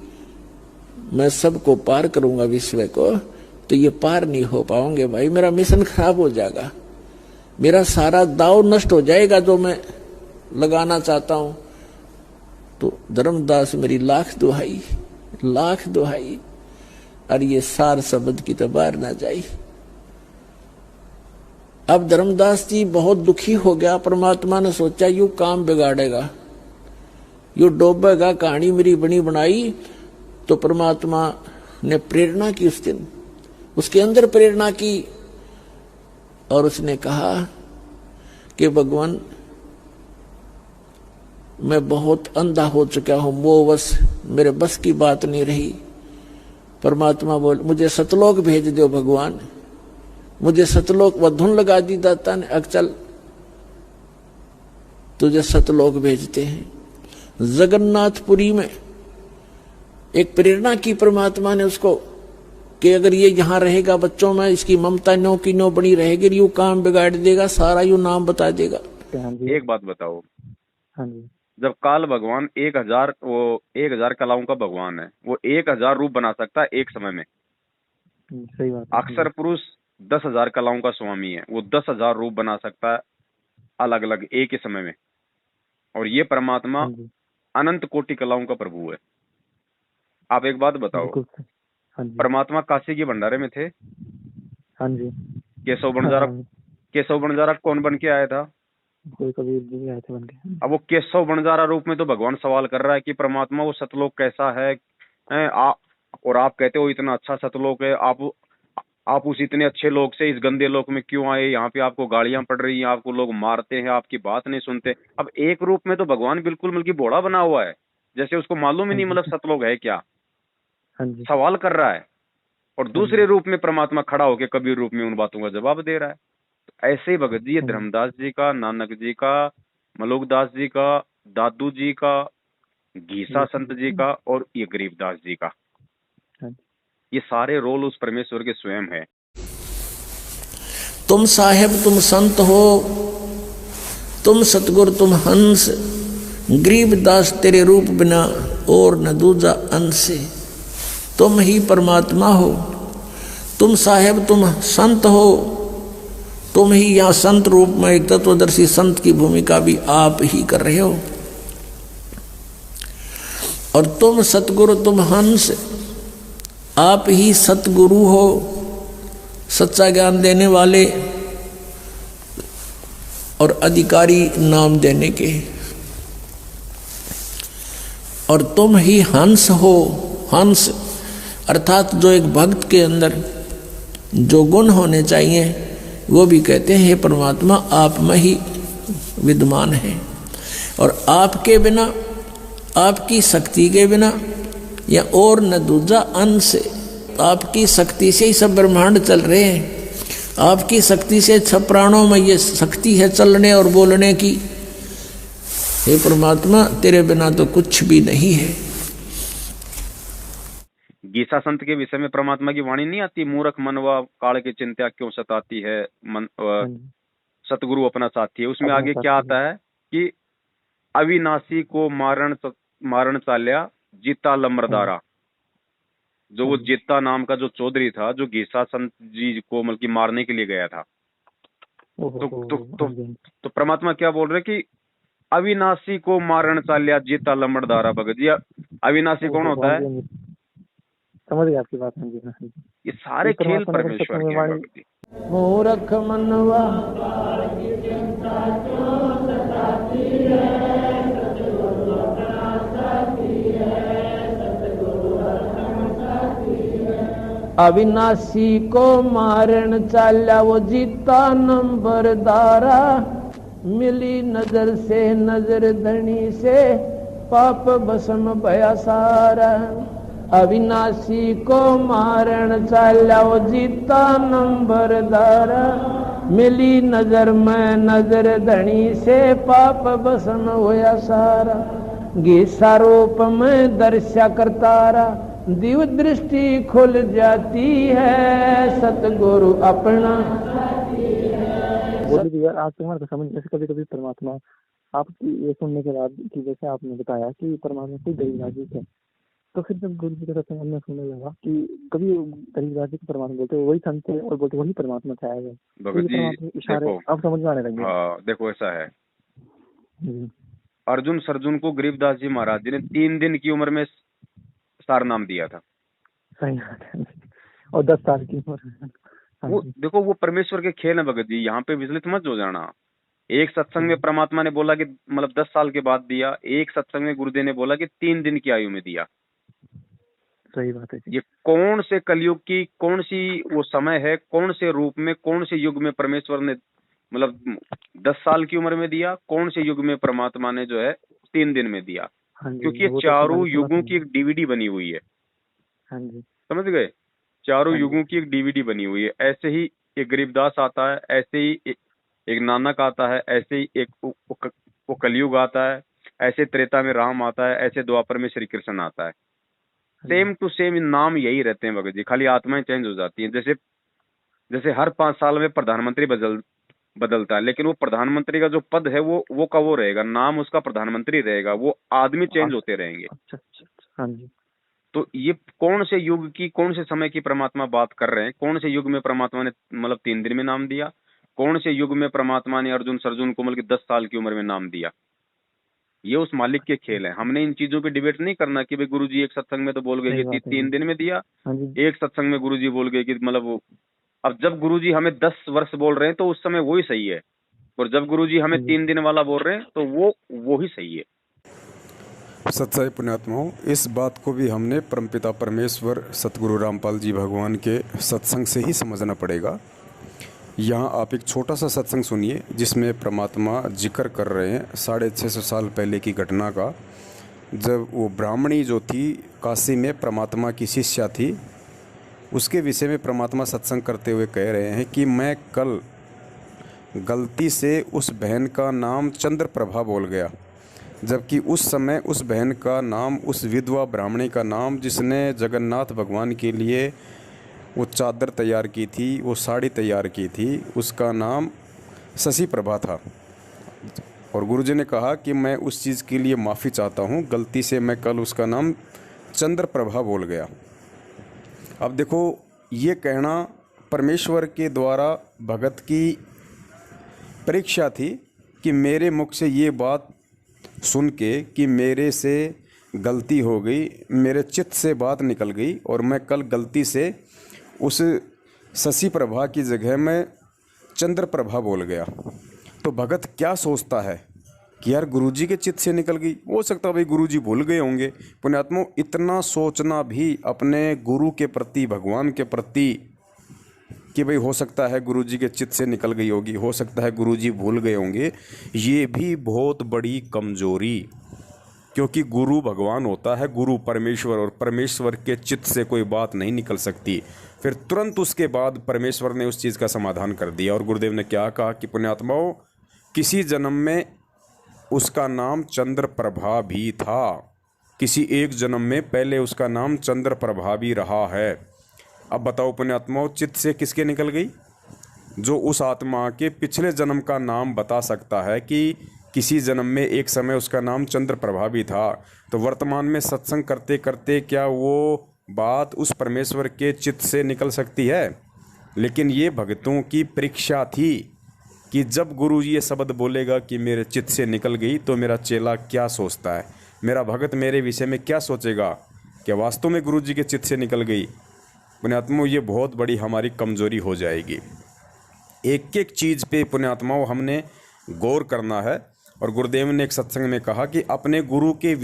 मैं सबको पार करूंगा विश्व को, तो ये पार नहीं हो पाओगे भाई। मेरा मिशन खराब हो जाएगा, मेरा सारा दाव नष्ट हो जाएगा जो मैं लगाना चाहता हूं। तो धर्मदास मेरी लाख दुहाई, लाख दुहाई, और ये सार शब्द की तो बाहर ना जाई। अब धर्मदास जी बहुत दुखी हो गया। परमात्मा ने सोचा यूं काम बिगाड़ेगा, यो डोबेगा कहानी मेरी बनी बनाई। तो परमात्मा ने प्रेरणा की उस दिन, उसके अंदर प्रेरणा की और उसने कहा कि भगवान मैं बहुत अंधा हो चुका हूं, वो बस मेरे बस की बात नहीं रही। परमात्मा बोल मुझे सतलोक भेज दो भगवान, मुझे सतलोक, वह धुन लगा दी दाता ने, चल तुझे सतलोक भेजते हैं। जगन्नाथपुरी में एक प्रेरणा की परमात्मा ने उसको कि अगर ये यहां रहेगा बच्चों में इसकी ममता नो की नो बनी रहेगी, यूं काम बिगाड़ देगा, सारा यूं नाम बता देगा। एक बात बताओ, हाँ जी, जब काल भगवान 1000 कलाओं का भगवान है, वो 1000 रूप बना सकता है एक समय में। सही बात है। अक्सर पुरुष 10,000 कलाओं का स्वामी है, वो 10,000 रूप बना सकता है अलग अलग एक ही समय में। और ये परमात्मा अनंत कोटि कलाओं का प्रभु है। आप एक बात बताओ, हाँ जी, परमात्मा काशी के भंडारे में थे। हाँ जी, केशव बंजारा कौन बन के आया था? कोई कबीर जी आए थे बन के। अब वो केशव बंजारा रूप में तो भगवान सवाल कर रहा है कि परमात्मा वो सतलोक कैसा है, और आप कहते हो इतना अच्छा सतलोक है, आप उस इतने अच्छे लोक से इस गंदे लोक में क्यों आए? यहाँ पे आपको गालियां पड़ रही हैं, आपको लोग मारते हैं, आपकी बात नहीं सुनते। अब एक रूप में तो भगवान बिल्कुल मतलब भोला बना हुआ है, जैसे उसको मालूम ही नहीं मतलब सतलोक है क्या, सवाल कर रहा है। और दूसरे रूप में परमात्मा खड़ा होकर कबीर रूप में उन बातों का जवाब दे रहा है। तो ऐसे ही भगत जी, धर्मदास जी का, नानक जी का, मलोकदास जी का, दादू जी का, घीसा संत जी का और ये गरीबदास जी का, ये सारे रोल उस परमेश्वर के स्वयं है। तुम साहेब तुम संत हो, तुम सतगुरु तुम हंस, गरीबदास तेरे रूप बिना और न दूजा अंश। तुम ही परमात्मा हो, तुम साहेब तुम संत हो, तुम ही यहाँ संत रूप में एक तत्वदर्शी संत की भूमिका भी आप ही कर रहे हो। और तुम सतगुरु तुम हंस, आप ही सतगुरु हो, सच्चा ज्ञान देने वाले और अधिकारी नाम देने के। और तुम ही हंस हो, हंस अर्थात जो एक भक्त के अंदर जो गुण होने चाहिए वो भी कहते हैं हे परमात्मा आप में ही विद्यमान है। और आपके बिना, आपकी शक्ति के बिना या और न दूजा अंश, आपकी शक्ति से ही सब ब्रह्मांड चल रहे हैं। आपकी शक्ति से 6 प्राणों में ये शक्ति है चलने और बोलने की। हे परमात्मा तेरे बिना तो कुछ भी नहीं है। गीसा संत के विषय में परमात्मा की वाणी नहीं आती, मूर्ख मनवा काल की चिंता क्यों सताती है, सतगुरु अपना साथी है। उसमें आगे क्या आता है कि अविनाशी को मारण चाल्या जीता लम्बरदारा। जो वो जीता नाम का जो चौधरी था, जो गीसा संत जी को मतलब मारने के लिए गया था, तो परमात्मा क्या बोल रहे कि अविनाशी को मारण चाल्या जीता लम्बरदारा। भगत जी अविनाशी कौन होता है? समझ गया आपकी बात। हाँ जी, ये सारे खेल परमेश्वर के हैं। मूर्ख मनवा अविनाशी को मारण चाल्या वो जीता नंबरदारा। मिली नजर से नजर धनी से पाप भस्म भया सारा। अविनाशी को मारण चाल्या वो जीता नंबरदारा। मिली नजर में नजर धनी से पाप भस्म होया सारा। गीसा रूप में दर्शा करतारा, दिव्य दृष्टि खुल जाती है, सतगुरु अपना। बोलिए यार, आज तुम्हारे समझ जैसे कभी कभी परमात्मा आपकी ये सुनने के बाद कि जैसे आपने बताया कि परमात्मा कोई गरीबदास है, तो फिर जब गुरु जी के सत्संग में सुनने लगा कि कभी गरीबदास जी को परमात्मा बोलते वही संत थे और बोलते वही परमात्मा था। इशारे अब समझ में आने लगे। देखो ऐसा है, अर्जुन को गरीबदास जी महाराज जी ने 3 दिन की उम्र में सार नाम दिया था। सही बात है। और 10 साल की उम्र। वो देखो वो परमेश्वर के खेल है भगत जी, यहाँ पे विचलित मत हो जाना। एक सत्संग में परमात्मा ने बोला कि मतलब 10 साल के बाद दिया, एक सत्संग में गुरुदेव ने बोला कि 3 दिन की आयु में दिया। सही बात है जी। ये कौन से कलयुग की कौन सी वो समय है, कौन से रूप में, कौन से युग में परमेश्वर ने मतलब 10 साल की उम्र में दिया, कौन से युग में परमात्मा ने जो है 3 दिन में दिया। हाँ जी, क्योंकि ये वो तो चारों हमारी युगों सनातन की एक डीवीडी बनी हुई है, हाँ जी समझ गए? चारों हाँ जी युगों की एक डीवीडी बनी हुई है। ऐसे ही एक गरीबदास आता है, ऐसे ही एक नानक आता है, ऐसे ही एक वो कलयुग आता है, ऐसे त्रेता में राम आता है, ऐसे द्वापर में श्री कृष्ण आता है। हाँ जी सेम टू सेम नाम यही रहते हैं भगत जी, खाली आत्माएं चेंज हो जाती हैं। जैसे जैसे हर 5 साल में प्रधानमंत्री बदलता है, लेकिन वो प्रधानमंत्री का जो पद है वो का वो रहेगा, नाम उसका प्रधानमंत्री रहेगा, वो आदमी चेंज होते रहेंगे। अच्छा अच्छा अच्छा, हाँ जी तो ये कौन से युग की कौन से समय की परमात्मा बात कर रहे हैं? कौन से युग में परमात्मा ने मतलब 3 दिन में नाम दिया? कौन से युग में परमात्मा ने अर्जुन सर्जुन कोमल की 10 साल की उम्र में नाम दिया? ये उस मालिक के खेल है। हमने इन चीजों पे डिबेट नहीं करना कि भाई गुरुजी एक सत्संग में तो बोल गए सही कि बात है 3 जी। दिन में दिया, हाँ जी एक सत्संग में गुरुजी बोल गए कि मतलब वो। अब जब गुरुजी हमें 10 वर्ष बोल रहे हैं तो उस समय वो ही सही है, और जब गुरुजी हमें हाँ जी 3 दिन वाला बोल रहे हैं तो वो ही सही है। सत्साई पुण्यात्माओं, इस बात को भी हमने परमपिता परमेश्वर सतगुरु रामपाल जी भगवान के सत्संग से ही समझना पड़ेगा। यहाँ आप एक छोटा सा सत्संग सुनिए जिसमें परमात्मा जिक्र कर रहे हैं 650 साल पहले की घटना का, जब वो ब्राह्मणी जो थी काशी में परमात्मा की शिष्या थी, उसके विषय में परमात्मा सत्संग करते हुए कह रहे हैं कि मैं कल गलती से उस बहन का नाम चंद्रप्रभा बोल गया, जबकि उस समय उस बहन का नाम, उस विधवा ब्राह्मणी का नाम जिसने जगन्नाथ भगवान के लिए वो चादर तैयार की थी, वो साड़ी तैयार की थी, उसका नाम शशि प्रभा था। और गुरुजी ने कहा कि मैं उस चीज़ के लिए माफ़ी चाहता हूँ, गलती से मैं कल उसका नाम चंद्रप्रभा बोल गया। अब देखो, ये कहना परमेश्वर के द्वारा भगत की परीक्षा थी कि मेरे मुख से ये बात सुन के कि मेरे से गलती हो गई, मेरे चित्त से बात निकल गई और मैं कल गलती से उस शशि प्रभा की जगह में चंद्र प्रभा बोल गया। तो भगत क्या सोचता है कि यार गुरुजी के चित्त से निकल गई, हो सकता है भाई गुरुजी भूल गए होंगे। पुण्यात्मों, इतना सोचना भी अपने गुरु के प्रति, भगवान के प्रति, कि भाई हो सकता है गुरुजी के चित्त से निकल गई होगी, हो सकता है गुरुजी भूल गए होंगे, ये भी बहुत बड़ी कमजोरी। क्योंकि गुरु भगवान होता है, गुरु परमेश्वर, और परमेश्वर के चित्त से कोई बात नहीं निकल सकती। फिर तुरंत उसके बाद परमेश्वर ने उस चीज़ का समाधान कर दिया। और गुरुदेव ने क्या कहा कि पुण्यात्माओं, किसी जन्म में उसका नाम चंद्र प्रभा भी था, किसी एक जन्म में पहले उसका नाम चंद्र प्रभा भी रहा है। अब बताओ पुण्यात्माओं, चित्त से किसके निकल गई? जो उस आत्मा के पिछले जन्म का नाम बता सकता है कि किसी जन्म में एक समय उसका नाम चंद्र प्रभा भी था। तो वर्तमान में सत्संग करते करते क्या वो बात उस परमेश्वर के चित्त से निकल सकती है? लेकिन ये भक्तों की परीक्षा थी कि जब गुरु जी ये शब्द बोलेगा कि मेरे चित्त से निकल गई, तो मेरा चेला क्या सोचता है, मेरा भगत मेरे विषय में क्या सोचेगा, क्या वास्तव में गुरु जी के चित्त से निकल गई? पुण्यात्माओं, ये बहुत बड़ी हमारी कमजोरी हो जाएगी। एक एक चीज़ पे पुण्यात्माओं हमने गौर करना है। और गुरुदेव ने एक सत्संग में कहा कि अपने गुरु के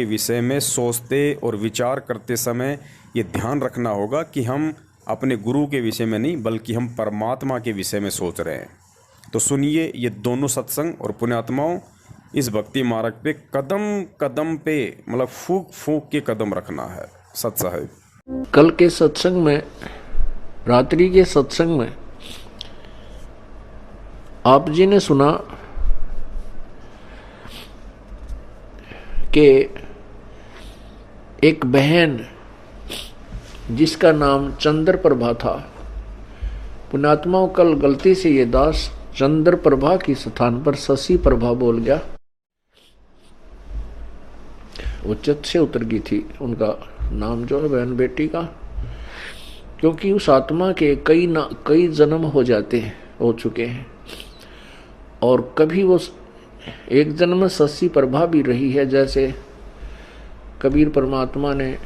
विषय में सोचते और विचार करते समय ये ध्यान रखना होगा कि हम अपने गुरु के विषय में नहीं, बल्कि हम परमात्मा के विषय में सोच रहे हैं। तो सुनिए ये दोनों सत्संग। और पुण्यात्माओं, इस भक्ति मार्ग पे कदम कदम पे मतलब फूक फूक के कदम रखना है। सत साहिब, कल के सत्संग में, रात्रि के सत्संग में आप जी ने सुना कि एक बहन जिसका नाम चंद्र प्रभा था, पुण्यात्माओं कल गलती से ये दास चंद्र प्रभा की स्थान पर शशि प्रभा बोल गया। वो चित्त से उतर गई थी उनका नाम जो है बहन बेटी का, क्योंकि उस आत्मा के कई जन्म हो चुके हैं, और कभी वो एक जन्म में शशि प्रभा भी रही है। जैसे कबीर परमात्मा ने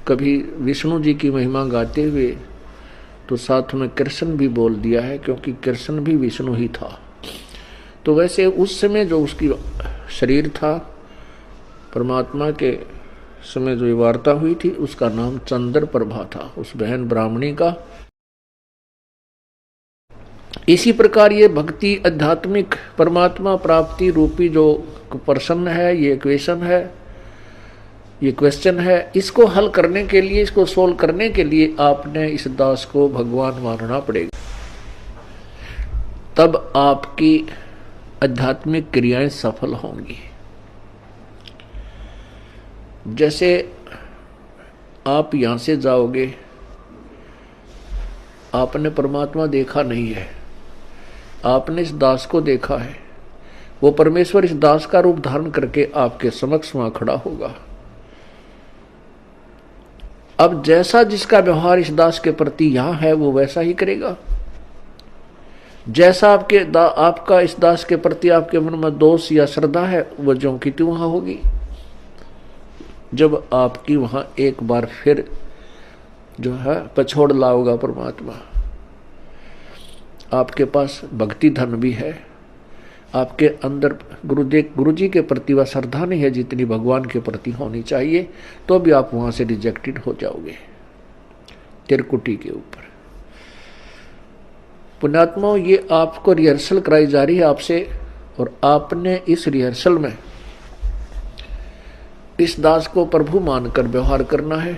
कभी विष्णु जी की महिमा गाते हुए तो साथ में कृष्ण भी बोल दिया है, क्योंकि कृष्ण भी विष्णु ही था। तो वैसे उस समय जो उसकी शरीर था, परमात्मा के समय जो वार्ता हुई थी, उसका नाम चंद्र प्रभा था, उस बहन ब्राह्मणी का। इसी प्रकार ये भक्ति आध्यात्मिक परमात्मा प्राप्ति रूपी जो प्रश्न है, ये क्वेश्चन है, इसको हल करने के लिए, इसको सोल्व करने के लिए आपने इस दास को भगवान मानना पड़ेगा। तब आपकी आध्यात्मिक क्रियाएं सफल होंगी। जैसे आप यहां से जाओगे, आपने परमात्मा देखा नहीं है, आपने इस दास को देखा है, वो परमेश्वर इस दास का रूप धारण करके आपके समक्ष वहां खड़ा होगा। अब जैसा जिसका व्यवहार इस दास के प्रति यहां है, वो वैसा ही करेगा। जैसा आपका इस दास के प्रति आपके मन में दोष या श्रद्धा है, वो ज्यों की त्यों वहां होगी। जब आपकी वहां एक बार फिर जो है पछोड़ लाओगा परमात्मा, आपके पास भक्ति धन भी है, आपके अंदर गुरु जी के प्रति वह श्रद्धा नहीं है जितनी भगवान के प्रति होनी चाहिए, तो भी आप वहां से रिजेक्टेड हो जाओगे तिरकुटी के ऊपर। पुण्यात्माओं, ये आपको रिहर्सल कराई जा रही है आपसे, और आपने इस रिहर्सल में इस दास को प्रभु मानकर व्यवहार करना है,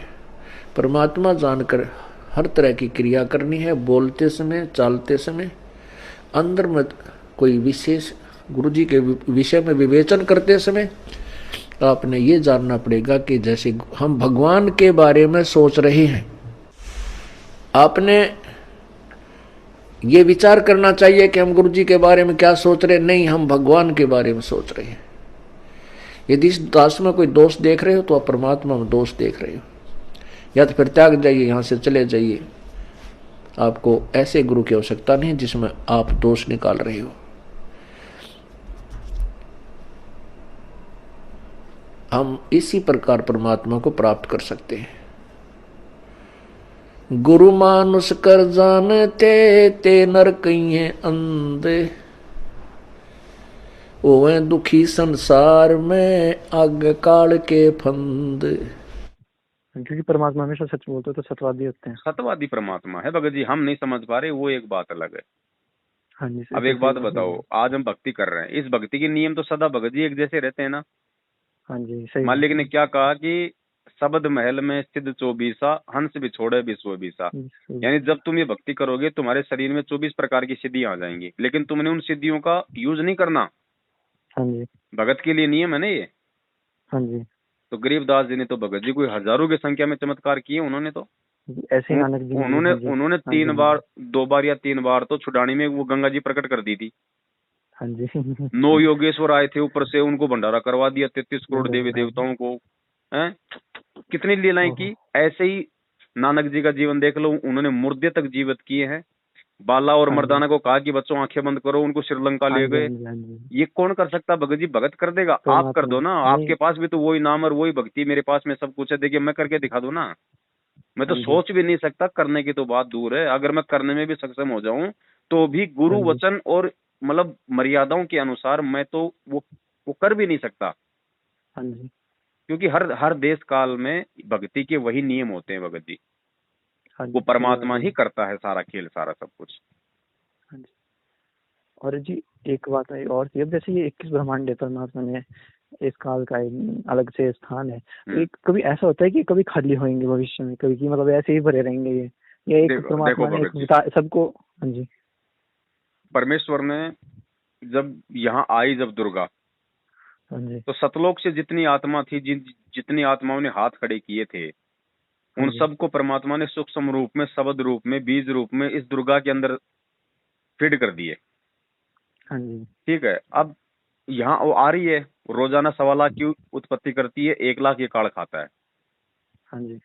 परमात्मा जानकर हर तरह की क्रिया करनी है। बोलते समय, चालते समय, अंदर में कोई विशेष गुरु जी के विषय में विवेचन करते समय आपने ये जानना पड़ेगा कि जैसे हम भगवान के बारे में सोच रहे हैं, आपने ये विचार करना चाहिए कि हम गुरु जी के बारे में क्या सोच रहे, नहीं, हम भगवान के बारे में सोच रहे हैं। यदि इस दास में कोई दोष देख रहे हो तो आप परमात्मा में दोष देख रहे हो, या तो फिर त्याग जाइए, यहां से चले जाइए। आपको ऐसे गुरु की आवश्यकता नहीं जिसमें आप दोष निकाल रहे हो। हम इसी प्रकार परमात्मा को प्राप्त कर सकते हैं। गुरु मानुष कर जानते, ते नर कहिए अंधे, ओवे दुखी संसार में आग काल के फंद। क्योंकि परमात्मा हमेशा सच बोलते तो सतवादी होते हैं। सतवादी परमात्मा है भगत जी, हम नहीं समझ पा रहे, वो एक बात अलग है। हाँ जी। अब एक बात बताओ, आज हम भक्ति कर रहे हैं, इस भक्ति के नियम तो सदा भगत जी एक जैसे रहते हैं ना। हाँ जी, सही। मालिक ने क्या कहा कि शब्द महल में सिद्ध 24, हंस भी छोड़े विश्व बीसा। यानी जब तुम ये भक्ति करोगे, तुम्हारे शरीर में 24 प्रकार की सिद्धियां आ जाएंगी, लेकिन तुमने उन सिद्धियों का यूज नहीं करना। हाँ जी, भगत के लिए नियम है ना ये। हाँ जी। तो गरीबदास जी ने तो भगत जी कोई हजारों की संख्या में चमत्कार किए उन्होंने, तो ऐसे नानक जी उन्होंने 3 बार, 2 बार या 3 बार तो छुड़ानी में वो गंगा जी प्रकट कर दी थी। हाँ जी। 9 योगेश्वर आए थे ऊपर से, उनको भंडारा करवा दिया 33 करोड़ देवी देवताओं को। हैं, कितनी लीलाएं की। ऐसे ही नानक जी का जीवन देख लो, उन्होंने मुर्दे तक जीवित किए हैं। बाला और मर्दाना को कहा कि बच्चों आंखें बंद करो, उनको श्रीलंका ले गए। ये कौन कर सकता भगत जी? भगत कर देगा, आप कर दो ना। आपके पास भी तो वही नाम और वही भक्ति, मेरे पास में सब कुछ है। देखिए मैं करके दिखा दूं ना। मैं तो सोच भी नहीं सकता, करने की तो बात दूर है। अगर मैं करने में भी सक्षम हो जाऊं तो भी गुरु वचन और मतलब मर्यादाओं के अनुसार मैं तो वो कर भी नहीं सकता। क्योंकि हर देश काल में भक्ति के वही नियम होते हैं भगत जी। वो परमात्मा ही करता है सारा खेल, सारा सब कुछ। और जी एक बात है और थी, अब जैसे ये 21 ब्रह्मांड है, परमात्मा ने इस काल का अलग से स्थान है। एक कभी ऐसा होता है कि कभी खाली होंगे भविष्य में, कभी कि मतलब ऐसे ही भरे रहेंगे ये एक परमात्मा ने सबको। हाँ जी, परमेश्वर ने जब यहाँ आई, जब दुर्गा, तो सतलोक से जितनी आत्मा थी, जितनी आत्माओं ने हाथ खड़े किए थे, उन सबको परमात्मा ने सूक्ष्म रूप में, शब्द रूप में, बीज रूप में इस दुर्गा के अंदर फीड कर दिए। ठीक है। अब यहाँ वो आ रही है, रोजाना 1.25 लाख की उत्पत्ति करती है, 1 लाख ये काल खाता है।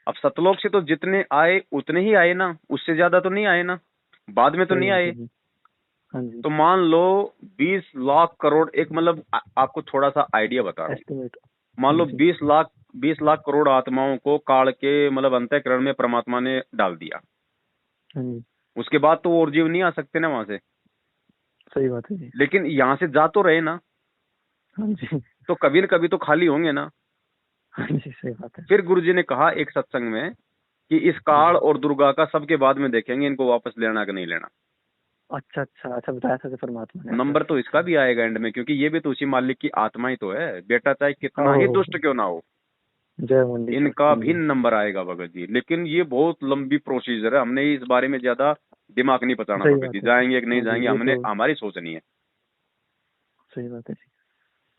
अब सतलोक से तो जितने आए उतने ही आए ना, उससे ज्यादा तो नहीं आए ना, बाद में तो नहीं आए। तो मान लो 20 लाख करोड़, एक मतलब आपको थोड़ा सा आइडिया बता रहा हूँ। मान लो 20 लाख करोड़ आत्माओं को काल के मतलब अंतःकरण में परमात्मा ने डाल दिया। उसके बाद तो वो और जीव नहीं आ सकते ना वहां से। सही बात है जी। लेकिन यहाँ से जा तो रहे ना, हाँ जी। तो कभी न कभी तो खाली होंगे ना। हाँ जी, सही बात है। फिर गुरुजी ने कहा एक सत्संग में कि इस काल और दुर्गा का सबके बाद में देखेंगे, इनको वापस लेना कि नहीं लेना। अच्छा अच्छा अच्छा, बताया था परमात्मा ने। नंबर तो इसका भी आएगा एंड में, क्योंकि ये भी तो उसी मालिक की आत्मा ही तो है। बेटा चाहे कितना ही दुष्ट क्यों ना हो, जय मंडी, इनका भी नंबर आएगा भगत जी। लेकिन ये बहुत लंबी प्रोसीजर है, हमने इस बारे में ज्यादा दिमाग नहीं पचाना भगत जी। जाएंगे कि नहीं जाएंगे, हमने हमारी सोचनी है। सही बात है जी।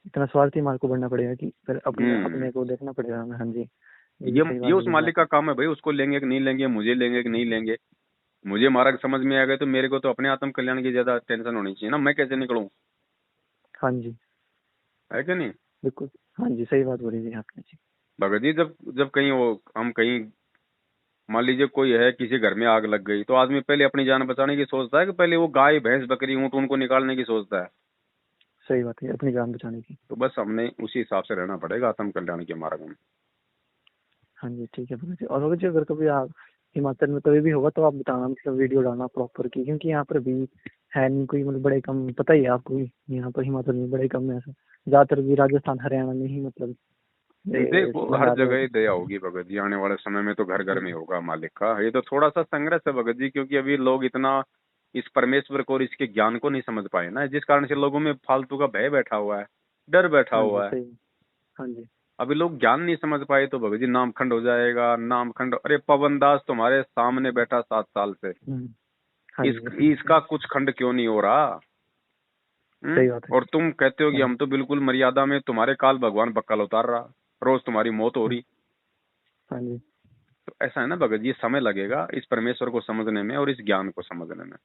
इतना स्वार्थी माल को बढ़ना पड़ेगा कि फिर अपने को देखना पड़ेगा हमें। हाँ जी, ये उस मालिक का काम है भाई, उसको लेंगे कि नहीं लेंगे, मुझे लेंगे कि नहीं लेंगे। मुझे मार्ग समझ में आ गए तो मेरे को तो अपने आत्म कल्याण की ज्यादा टेंशन होनी चाहिए ना, मैं कैसे निकलूं। हाँ जी, है कि नहीं? बिल्कुल। हाँ जी, सही बात बोली जी आपने जी। भगत जी जब कहीं हम कहीं मान लीजिए कोई है, किसी घर में आग लग गई, तो आदमी पहले अपनी जान बचाने की सोचता है कि पहले वो गाय भैंस बकरी ऊंट उनको निकालने की सोचता है। सही बात है, अपनी जान बचाने की। तो बस हमने उसी हिसाब से रहना पड़ेगा आत्म कल्याण के मार्ग में। हाँ जी, ठीक है भगत जी। और भगत जी अगर कभी आप हिमाचल में कभी भी होगा तो आप बताना, मतलब वीडियो डालना प्रॉपर की, क्योंकि यहाँ पर भी है नहीं कोई, मतलब बड़े कम, पता ही है आपको यहाँ पर हिमाचल में बड़े कम है ऐसा। ज्यादातर भी राजस्थान हरियाणा में ही मतलब देखो हर जगह ही दया होगी भगत जी, आने वाले समय में तो घर घर में होगा मालिक का। ये तो थोड़ा सा संघर्ष है भगत जी, क्योंकि अभी लोग इतना इस परमेश्वर को और इसके ज्ञान को नहीं समझ पाए ना, जिस कारण से लोगों में फालतू का भय बैठा हुआ है, डर बैठा हुआ है। हाँ जी, अभी लोग ज्ञान नहीं समझ पाए तो भगत जी नामखंड हो जाएगा, नामखंड। अरे पवन दास तुम्हारे सामने बैठा 7 साल से, इसका कुछ खंड क्यों नहीं हो रहा? सही बात है। और तुम कहते हो कि हम तो बिल्कुल मर्यादा में, तुम्हारे काल भगवान बक्कल उतार रहा, रोज तुम्हारी मौत हो रही। हाँ जी, तो ऐसा है ना भगत जी, समय लगेगा इस परमेश्वर को समझने में और इस ज्ञान को समझने में।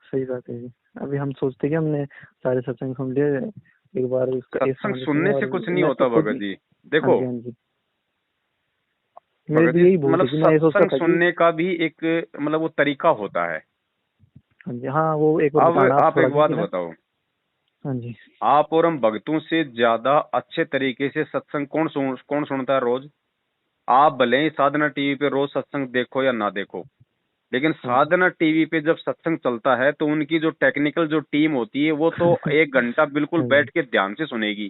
सही बात है जी। अभी हम सोचते कि हमने सारे सत्संग सुन लिए, एक बार सत्संग सुनने से कुछ नहीं होता भगत जी। देखो मतलब सत्संग सुनने का भी एक मतलब वो तरीका होता है। हाँ, वो एक अब आप एक बात बताओ। हाँ जी, आप और हम भक्तों से ज्यादा अच्छे तरीके से सत्संग कौन सुनता है रोज? आप भले ही साधना टीवी पे रोज सत्संग देखो या ना देखो, लेकिन साधना टीवी पे जब सत्संग चलता है तो उनकी जो टेक्निकल जो टीम होती है वो तो 1 घंटा बिल्कुल बैठ के ध्यान से सुनेगी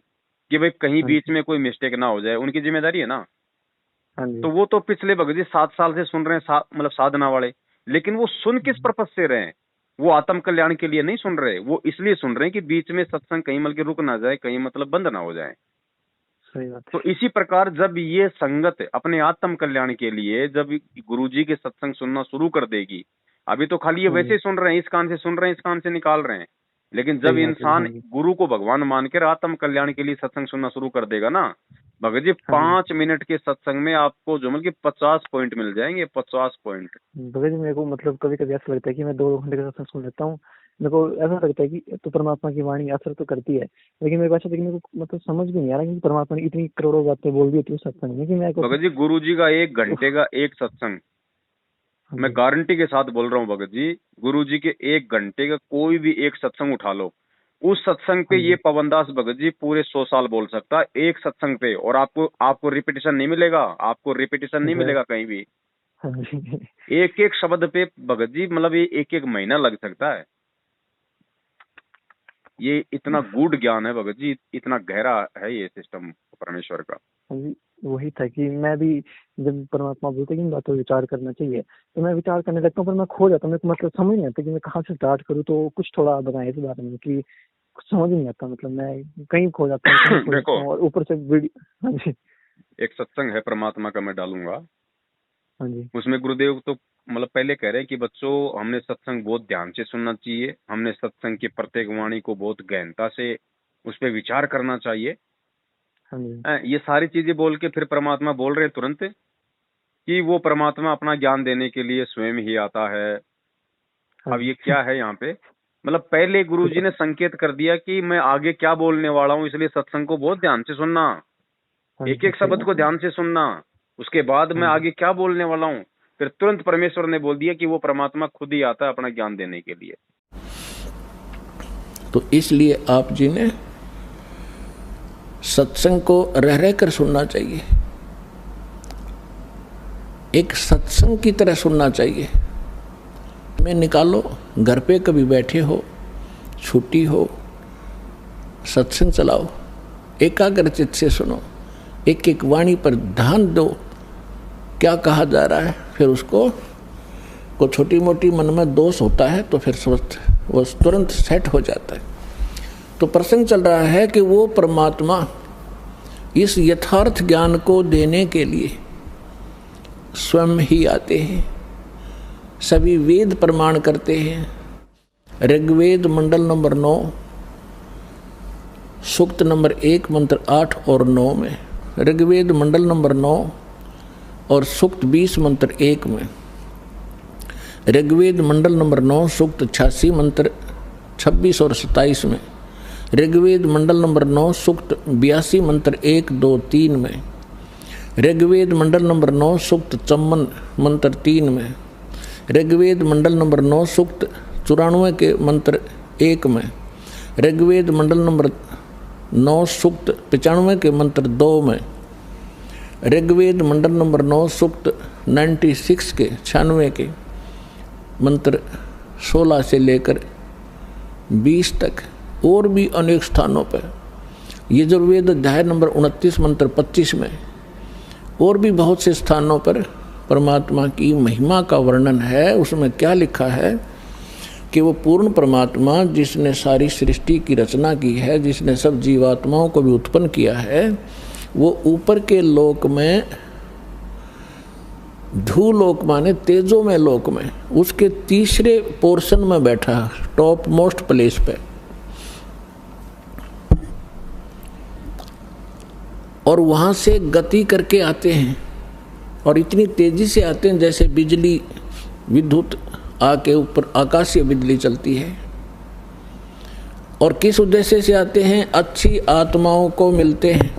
कि भाई कहीं बीच में कोई मिस्टेक ना हो जाए, उनकी जिम्मेदारी है ना। तो वो तो पिछले भगत जी 7 साल से सुन रहे हैं, मतलब साधना वाले। लेकिन वो सुन किस पर्पज से रहे हैं? वो आत्म कल्याण के लिए नहीं सुन रहे, वो इसलिए सुन रहे हैं कि बीच में सत्संग कहीं मतलब रुक ना जाए, कहीं मतलब बंद ना हो जाए। सही बात। तो इसी प्रकार जब ये संगत अपने आत्म कल्याण के लिए जब गुरुजी के सत्संग सुनना शुरू कर देगी, अभी तो खाली ये वैसे ही सुन रहे हैं, इस कान से सुन रहे हैं, इस कान से निकाल रहे हैं। लेकिन जब इंसान गुरु को भगवान मानकर आत्म कल्याण के लिए सत्संग सुनना शुरू कर देगा ना भगत जी, 5 मिनट के सत्संग में आपको जो मतलब 50 पॉइंट मिल जाएंगे, 50 पॉइंट। भगत जी मेरे को मतलब कभी कभी ऐसा लगता है कि मैं 2 घंटे का सत्संग सुन लेता हूँ, मेरे को ऐसा लगता है कि तो परमात्मा की वाणी असर तो करती है, लेकिन मेरे को मेरे को मतलब समझ भी नहीं आ रहा कि परमात्मा ने इतनी करोड़ों बातें बोल दी थी सत्संग में कि मैं भगत जी गुरु जी का 1 घंटे का एक सत्संग, मैं गारंटी के साथ बोल रहा हूँ भगत जी, गुरु जी के 1 घंटे का कोई भी एक सत्संग उठा लो, उस सत्संग पे ये पवनदास भगत जी पूरे 100 साल बोल सकता है एक सत्संग पे, और आपको रिपीटिशन नहीं मिलेगा, आपको रिपीटिशन नहीं मिलेगा कहीं भी। एक एक शब्द पे भगत जी मतलब ये 1 महीना लग सकता है। ये इतना गूढ़ ज्ञान है भगत जी, इतना गहरा है ये सिस्टम परमेश्वर का। वही था कि मैं भी जब परमात्मा बोलते कि इन बातों पर विचार करना चाहिए तो मैं विचार करने लगता हूँ, पर मैं खो जाता हूँ, मेरे को मतलब समझ नहीं आता कि मैं कहाँ से स्टार्ट करूँ। तो कुछ थोड़ा बताएं इस बारे में कि कुछ समझ नहीं आता, मतलब मैं कहीं खो जाता हूँ देखो और ऊपर से हाँ जी, एक सत्संग है परमात्मा का, मैं डालूंगा। हाँ जी, उसमें गुरुदेव तो मतलब पहले कह रहे हैं कि बच्चों हमने सत्संग बहुत ध्यान से सुनना चाहिए, हमने सत्संग की प्रत्येक वाणी को बहुत गहनता से उस पर विचार करना चाहिए। ये सारी चीजें बोल के फिर परमात्मा बोल रहे हैं तुरंत कि वो परमात्मा अपना ज्ञान देने के लिए स्वयं ही आता है। अब ये क्या है यहाँ पे, मतलब पहले गुरुजी ने संकेत कर दिया कि मैं आगे क्या बोलने वाला हूँ, इसलिए सत्संग को बहुत ध्यान से सुनना, एक एक शब्द को ध्यान से सुनना, उसके बाद मैं आगे क्या बोलने वाला हूँ। फिर तुरंत परमेश्वर ने बोल दिया कि वो परमात्मा खुद ही आता है अपना ज्ञान देने के लिए। तो इसलिए आप जी ने सत्संग को रह रह कर सुनना चाहिए, एक सत्संग की तरह सुनना चाहिए। में निकालो, घर पे कभी बैठे हो, छुट्टी हो, सत्संग चलाओ, एकाग्रचित से सुनो, एक एक वाणी पर ध्यान दो, क्या कहा जा रहा है। फिर उसको को छोटी मोटी मन में दोष होता है तो फिर वो तुरंत सेट हो जाता है। तो प्रसंग चल रहा है कि वो परमात्मा इस यथार्थ ज्ञान को देने के लिए स्वयं ही आते हैं। सभी वेद प्रमाण करते हैं। ऋग्वेद मंडल नंबर 9 सूक्त नंबर 1 मंत्र 8 और 9 में, ऋग्वेद मंडल नंबर 9 और सूक्त 20 मंत्र 1 में, ऋग्वेद मंडल नंबर 9 सूक्त 86 मंत्र 26 और 27 में, ऋग्वेद मंडल नंबर 9 सूक्त 82 मंत्र 1, 2, 3 में, ऋग्वेद मंडल नंबर 9 सूक्त 54 मंत्र 3 में, ऋग्वेद मंडल नंबर 9 सूक्त 94 के मंत्र 1 में, ऋग्वेद मंडल नंबर 9 सूक्त 95 के मंत्र 2 में, ऋग्वेद मंडल नंबर 9 सूक्त 96 के 96 के मंत्र 16 से लेकर 20 तक, और भी अनेक स्थानों पर, यजुर्वेद अध्याय नंबर 29 मंत्र 25 में, और भी बहुत से स्थानों पर परमात्मा की महिमा का वर्णन है। उसमें क्या लिखा है कि वो पूर्ण परमात्मा जिसने सारी सृष्टि की रचना की है, जिसने सब जीवात्माओं को भी उत्पन्न किया है, वो ऊपर के लोक में, धूलोक माने तेजो में लोक में, उसके तीसरे पोर्शन में बैठा, टॉप मोस्ट प्लेस पे, और वहां से गति करके आते हैं, और इतनी तेजी से आते हैं जैसे बिजली विद्युत आके ऊपर आकाशीय बिजली चलती है। और किस उद्देश्य से आते हैं? अच्छी आत्माओं को मिलते हैं,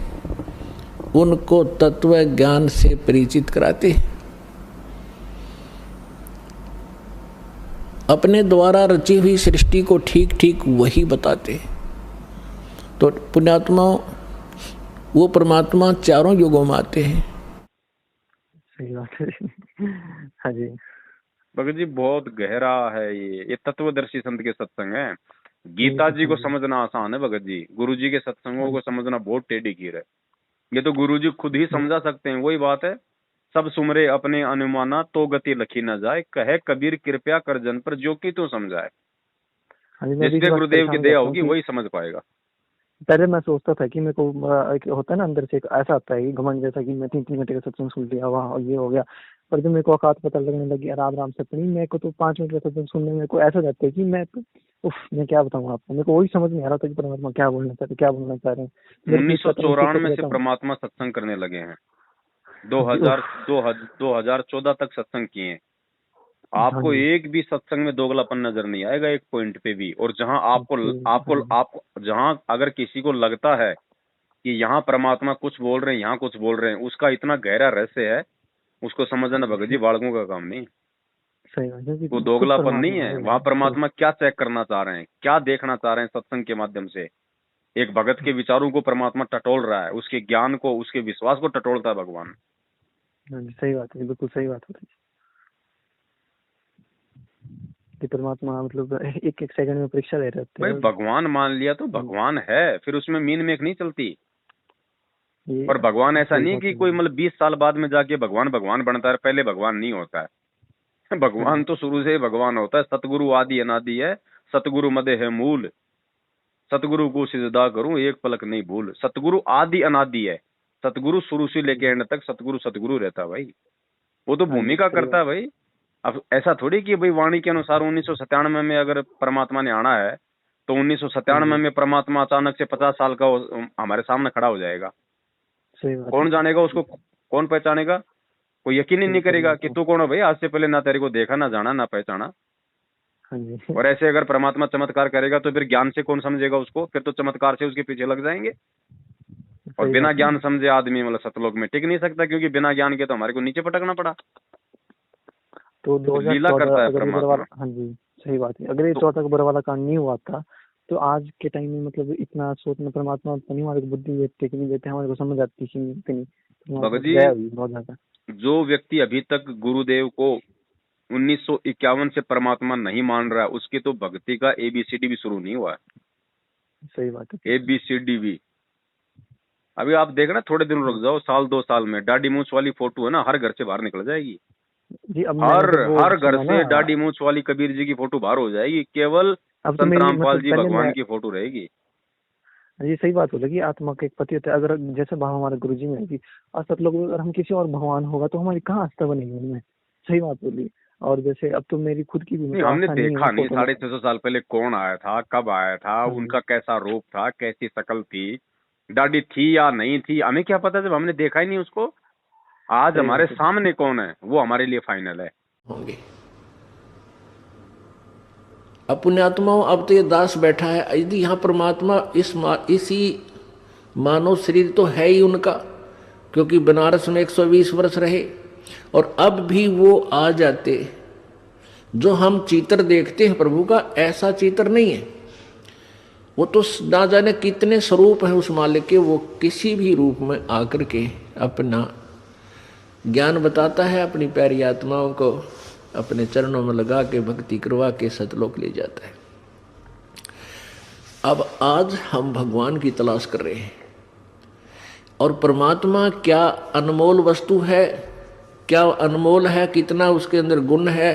उनको तत्व ज्ञान से परिचित कराते हैं, अपने द्वारा रची हुई सृष्टि को ठीक ठीक वही बताते हैं। तो पुण्यात्मा वो परमात्मा चारों युगों में आते हैं। सही बात है। हाँ जी भगत जी, बहुत गहरा है ये तत्वदर्शी संत के सत्संग है। गीता जी को समझना आसान है भगत जी, गुरु जी के सत्संगों को समझना बहुत टेढ़ी कीर है। ये तो गुरु जी खुद ही समझा सकते हैं। वही बात है, सब सुमरे अपने अनुमाना तो गति लखी न जाए, कहे कबीर कृपया कर जन पर जो कि तू समझाए। जिसके गुरुदेव की दया होगी वही समझ पाएगा। पहले मैं सोचता था कि मेरे को एक होता है ना अंदर से एक ऐसा आता है घमंड जैसा कि मैं 3 घंटे का सत्संग सुन लिया, वहाँ ये हो गया। पर जब मेरे को औकात पता लगने लगी आराम से अपनी, मेरे को तो 5 मिनट का सत्संग सुनने में को ऐसा जाता है कि मैं क्या बताऊँ आपको, मेरे को वही समझ नहीं आ रहा था कि परमात्मा क्या बोलना चाह रहे हैं। 1994 से परमात्मा सत्संग करने लगे हैं, 2014 तक सत्संग किए। आपको एक भी सत्संग में दोगलापन नजर नहीं आएगा एक पॉइंट पे भी। और जहां आपको जहां अगर किसी को लगता है कि यहाँ परमात्मा कुछ बोल रहे हैं, यहाँ कुछ बोल रहे हैं, उसका इतना गहरा रहस्य है, उसको समझना भगत जी बालकों का काम नहीं। वो दोगलापन नहीं है। वहाँ परमात्मा क्या चेक करना चाह रहे हैं, क्या देखना चाह रहे हैं सत्संग के माध्यम से। एक भगत के विचारों को परमात्मा टटोल रहा है, उसके ज्ञान को, उसके विश्वास को टटोलता है भगवान। सही बात है, बिल्कुल सही बात है कि परमात्मा मतलब एक सेकंड में परीक्षा ले रहे थे। भाई भगवान मान लिया तो भगवान है, फिर उसमें मीन मेक नहीं चलती। और भगवान ऐसा नहीं कि कोई मतलब 20 साल बाद में जाके भगवान बनता है, पहले भगवान नहीं होता है। भगवान तो शुरू से भगवान होता है। सतगुरु आदि अनादि है, सतगुरु मदे है मूल, सतगुरु को सिजदा करूं एक पलक नहीं भूल। सतगुरु आदि अनादि है, सतगुरु शुरू से लेके एंड तक सतगुरु रहता है भाई। वो तो भूमिका करता है भाई। अब ऐसा थोड़ी कि भाई वाणी के अनुसार 1997 में अगर परमात्मा ने आना है तो 1997 में परमात्मा अचानक से 50 साल का हमारे सामने खड़ा हो जाएगा। कौन जानेगा उसको, कौन पहचानेगा? कोई यकीन ही नहीं करेगा कि तू कौन है भाई, आज से पहले ना तेरे को देखा, ना जाना, ना पहचाना। और ऐसे अगर परमात्मा चमत्कार करेगा तो फिर ज्ञान से कौन समझेगा उसको? फिर तो चमत्कार से उसके पीछे लग जाएंगे। और बिना ज्ञान समझे आदमी मतलब सतलोक में टिक नहीं सकता, क्योंकि बिना ज्ञान के तो हमारे को नीचे पटकना पड़ा। तो लीला करता है परमात्मा। हाँ जी सही बात है। अगर ये 14 का बुरा वाला कांड नहीं हुआ था तो आज के टाइम में मतलब इतना सोचना परमात्मा नहीं, हमारे को बुद्धि देते कि नहीं देते, हमारे को समझ आती कि नहीं। भगत जी, जो व्यक्ति अभी तक गुरुदेव को 1951 से परमात्मा नहीं मान रहा है, उसकी तो भक्ति का ABCD भी शुरू नहीं हुआ है। सही बात है। ABCD भी अभी आप देखना, थोड़े दिन रुक जाओ, साल 2 साल में दाढ़ी मूछ वाली फोटो है ना, हर घर से बाहर निकल जाएगी जी। अब हर घर से दाढ़ी मूछ वाली कबीर जी की फोटो बाहर हो जाएगी, केवल संत रामपाल जी भगवान की फोटो रहेगी। ये सही बात बोले कि आत्मा के एक पति होता है। अगर जैसे भाव हमारे गुरु जी में है कि असत लोग, अगर हम किसी और भगवान होगा तो हमारी कहाँ आस्था बनेगी उनमें। सही बात बोली। और जैसे अब तो मेरी खुद की भी हमने देखा नहीं 650 साल पहले कौन आया था, कब आया था, उनका कैसा रूप था, कैसी शक्ल थी, दाढ़ी थी या नहीं थी, हमें क्या पता जब हमने देखा ही नहीं उसको। आज हमारे सामने कौन है वो हमारे लिए फाइनल है। होंगे अब पुण्यात्माओं, अब तो ये दास बैठा है, यदि यहाँ परमात्मा इसी मानव शरीर तो है ही उनका, क्योंकि बनारस में 120 वर्ष रहे, और अब भी वो आ जाते। जो हम चित्र देखते हैं प्रभु का, ऐसा चित्र नहीं है। वो तो ना जाने कितने स्वरूप हैं उस मालिक के, वो किसी भी रूप में आकर के अपना ज्ञान बताता है, अपनी प्यारी आत्माओं को अपने चरणों में लगा के भक्ति करवा के सतलोक ले जाता है। अब आज हम भगवान की तलाश कर रहे हैं, और परमात्मा क्या अनमोल वस्तु है, क्या अनमोल है, कितना उसके अंदर गुण है।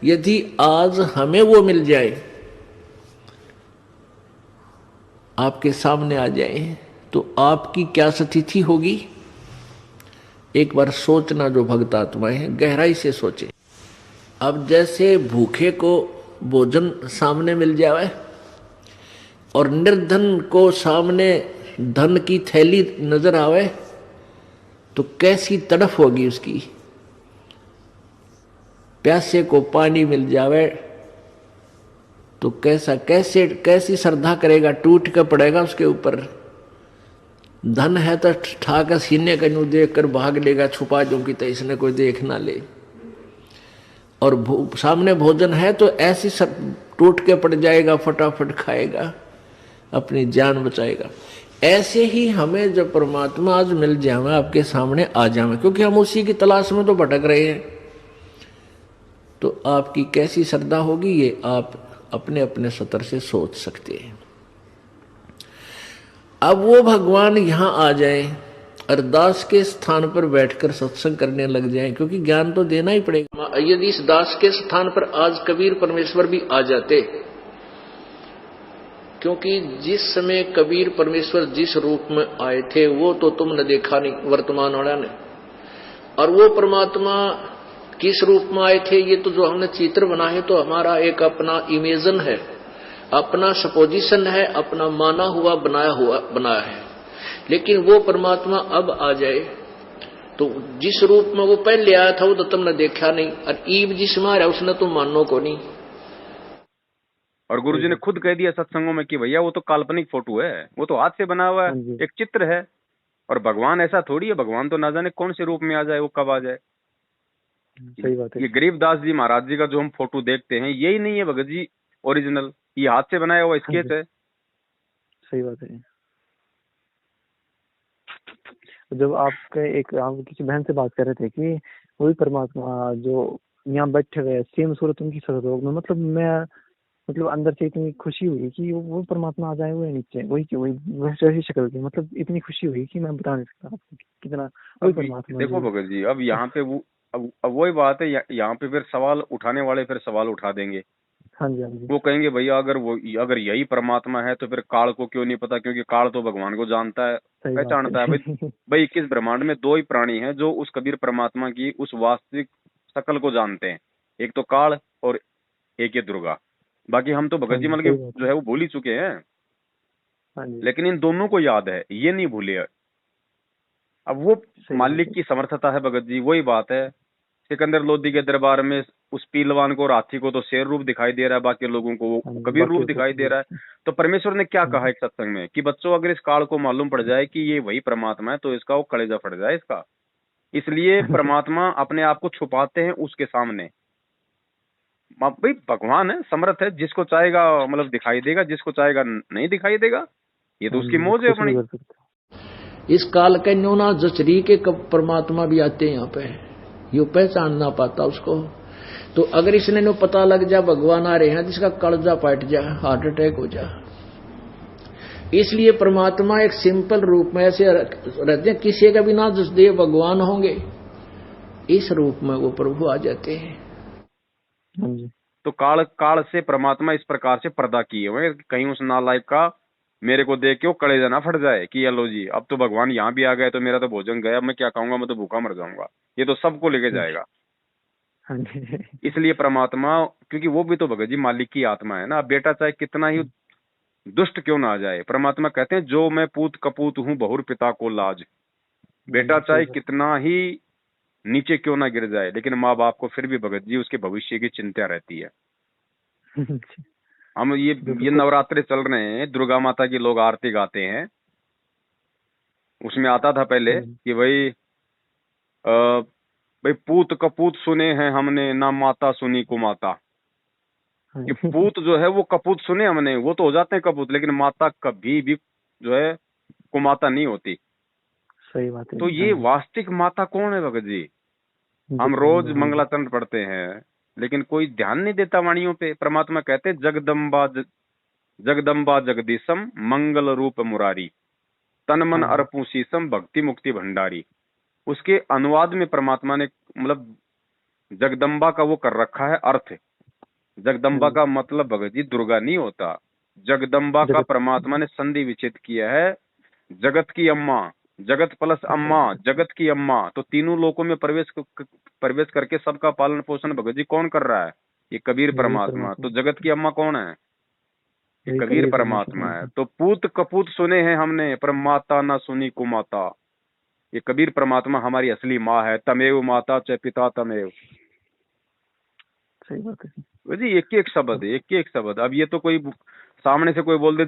यदि आज हमें वो मिल जाए, आपके सामने आ जाए, तो आपकी क्या स्थिति होगी। एक बार सोचना, जो भक्त आत्माएं हैं गहराई से सोचे। अब जैसे भूखे को भोजन सामने मिल जाए और निर्धन को सामने धन की थैली नजर आवे, तो कैसी तड़फ होगी उसकी। प्यासे को पानी मिल जावे तो कैसी श्रद्धा करेगा, टूट कर पड़ेगा उसके ऊपर। धन है तो ठाकर सीने का यूं देख कर भाग लेगा, छुपा जो कि तो इसने कोई देख ना ले। और सामने भोजन है तो ऐसी सब टूट के पड़ जाएगा, फटाफट खाएगा, अपनी जान बचाएगा। ऐसे ही हमें जब परमात्मा आज मिल जाए, आपके सामने आ जाए, क्योंकि हम उसी की तलाश में तो भटक रहे हैं, तो आपकी कैसी श्रद्धा होगी ये आप अपने अपने स्तर से सोच सकते हैं। अब वो भगवान यहाँ आ जाए, अरदास के स्थान पर बैठकर सत्संग करने लग जाए, क्योंकि ज्ञान तो देना ही पड़ेगा। यदि इस दास के स्थान पर आज कबीर परमेश्वर भी आ जाते, क्योंकि जिस समय कबीर परमेश्वर जिस रूप में आए थे वो तो तुमने देखा नहीं, वर्तमान वाला ने। और वो परमात्मा किस रूप में आए थे, ये तो जो हमने चित्र बना है तो हमारा एक अपना इमेजन है, अपना सपोजिशन है, अपना माना हुआ बनाया है। लेकिन वो परमात्मा अब आ जाए तो जिस रूप में वो पहले आया था वो तो तुमने देखा नहीं, और ईब जिसमें आ रहा उसने तो मानो को नहीं। और गुरुजी ने खुद कह दिया सत्संगों में कि भैया वो तो काल्पनिक फोटो है, वो तो हाथ से बना हुआ है, एक चित्र है। और भगवान ऐसा थोड़ी है, भगवान तो ना जाने कौन से रूप में आ जाए, वो कब आ जाए। सही बात है। ये गरीबदास जी महाराज जी का जो हम फोटो देखते हैं यही नहीं है भगत जी ओरिजिनल, ये हाथ से बनाया हुआ स्केच है। सही बात है। जब आप किसी बहन से बात कर रहे थे कि वही परमात्मा जो यहाँ बैठे हुए सेम सूरत उनकी सूरत में, मतलब अंदर से इतनी खुशी हुई कि वो परमात्मा आ जाए हुए नीचे, वही शक्ल की, मतलब इतनी खुशी हुई कि मैं बता नहीं सकता आपको कितना वही परमात्मा। देखो भगत जी, अब यहाँ पे वो अब वही बात है, यहाँ पे फिर सवाल उठाने वाले फिर सवाल उठा देंगे। हाँ जी, हाँ जी। वो कहेंगे भैया अगर यही परमात्मा है तो फिर काल को क्यों नहीं पता, क्योंकि काल तो भगवान को जानता है, पहचानता है। भाई 21 ब्रह्मांड में 2 ही प्राणी हैं जो उस कबीर परमात्मा की उस वास्तविक शकल को जानते हैं, एक तो काल और एक ये दुर्गा। बाकी हम तो भगत जी मल के जो है वो भूल ही चुके हैं, लेकिन इन दोनों को याद है, ये नहीं भूले। अब वो मालिक की समर्थता है भगत जी, वही बात है। सिकंदर लोधी के दरबार में उस पीलवान को और हाथी को तो शेर रूप दिखाई दे रहा है, बाकी लोगों को वो कबीर रूप दिखाई दे रहा है। तो परमेश्वर ने क्या कहा एक सत्संग में कि बच्चों अगर इस काल को मालूम पड़ जाए कि ये वही परमात्मा है तो इसका वो कलेजा फट जाए इसका। इसलिए परमात्मा अपने आप को छुपाते हैं उसके सामने। भाई भगवान है, समर्थ है, जिसको चाहेगा मतलब दिखाई देगा, जिसको चाहेगा नहीं दिखाई देगा, ये तो उसकी मौज है अपनी। इस काल के न्योना जचरी के परमात्मा भी आते हैं यहाँ पे, यो पहचान ना पाता उसको। तो अगर इसने नो पता लग जा भगवान आ रहे हैं, जिसका कलजा फट जा, हार्ट अटैक हो जा। इसलिए परमात्मा एक सिंपल रूप में ऐसे रहते हैं, किसी का भी ना जसदेव भगवान होंगे, इस रूप में वो प्रभु आ जाते हैं। तो काल से परमात्मा इस प्रकार से पर्दा किए हुए, कहीं उस नालायक का मेरे को देख के वो कलेजा ना फट जाए कि लो जी अब तो भगवान यहाँ भी आ गए तो मेरा तो भोजन गया, मैं क्या खाऊंगा, मैं तो भूखा मर जाऊंगा, ये तो सबको लेके जाएगा। इसलिए परमात्मा, क्योंकि वो भी तो भगत जी मालिक की आत्मा है ना, बेटा चाहे कितना ही दुष्ट क्यों ना आ जाए, परमात्मा कहते हैं जो मैं पूत कपूत हूँ बहुर पिता को लाज। बेटा चाहे कितना ही नीचे क्यों ना गिर जाए, लेकिन माँ बाप को फिर भी भगत जी उसके भविष्य की चिंता रहती है। हम ये नवरात्रे चल रहे हैं, दुर्गा माता की लोग आरती गाते हैं, उसमें आता था पहले कि भाई पूत कपूत सुने हैं हमने, ना माता सुनी कुमाता। कि पूत जो है वो कपूत सुने हमने, वो तो हो जाते हैं कपूत, लेकिन माता कभी भी जो है कुमाता नहीं होती। सही बात है। तो ये वास्तविक माता कौन है भगत जी? हम रोज मंगलाचरण पढ़ते हैं, लेकिन कोई ध्यान नहीं देता वाणियों पे। परमात्मा कहते हैं जगदम्बा जगदीशम मंगल रूप मुरारी, तन मन अर्पू शीसम भक्ति मुक्ति भंडारी। उसके अनुवाद में परमात्मा ने मतलब जगदम्बा का वो कर रखा है अर्थ। जगदम्बा का मतलब भगत जी दुर्गा नहीं होता, जगदम्बा का परमात्मा ने संधि विच्छेद किया है। जगत की अम्मा, जगत प्लस अम्मा, जगत की अम्मा, तो तीनों लोकों में प्रवेश करके सबका पालन पोषण भगत जी कौन कर रहा है? ये कबीर परमात्मा। तो जगत की अम्मा कौन है? ये कबीर परमात्मा है। तो पूत कपूत सुने हैं हमने, पर माता ना सुनी कुमाता। ये कबीर परमात्मा हमारी असली माँ है। तमेव माता च पिता तमेव। सही बात है जी, एक एक शब्द है, एक एक शब्द। अब ये तो कोई सामने से कोई बोल दे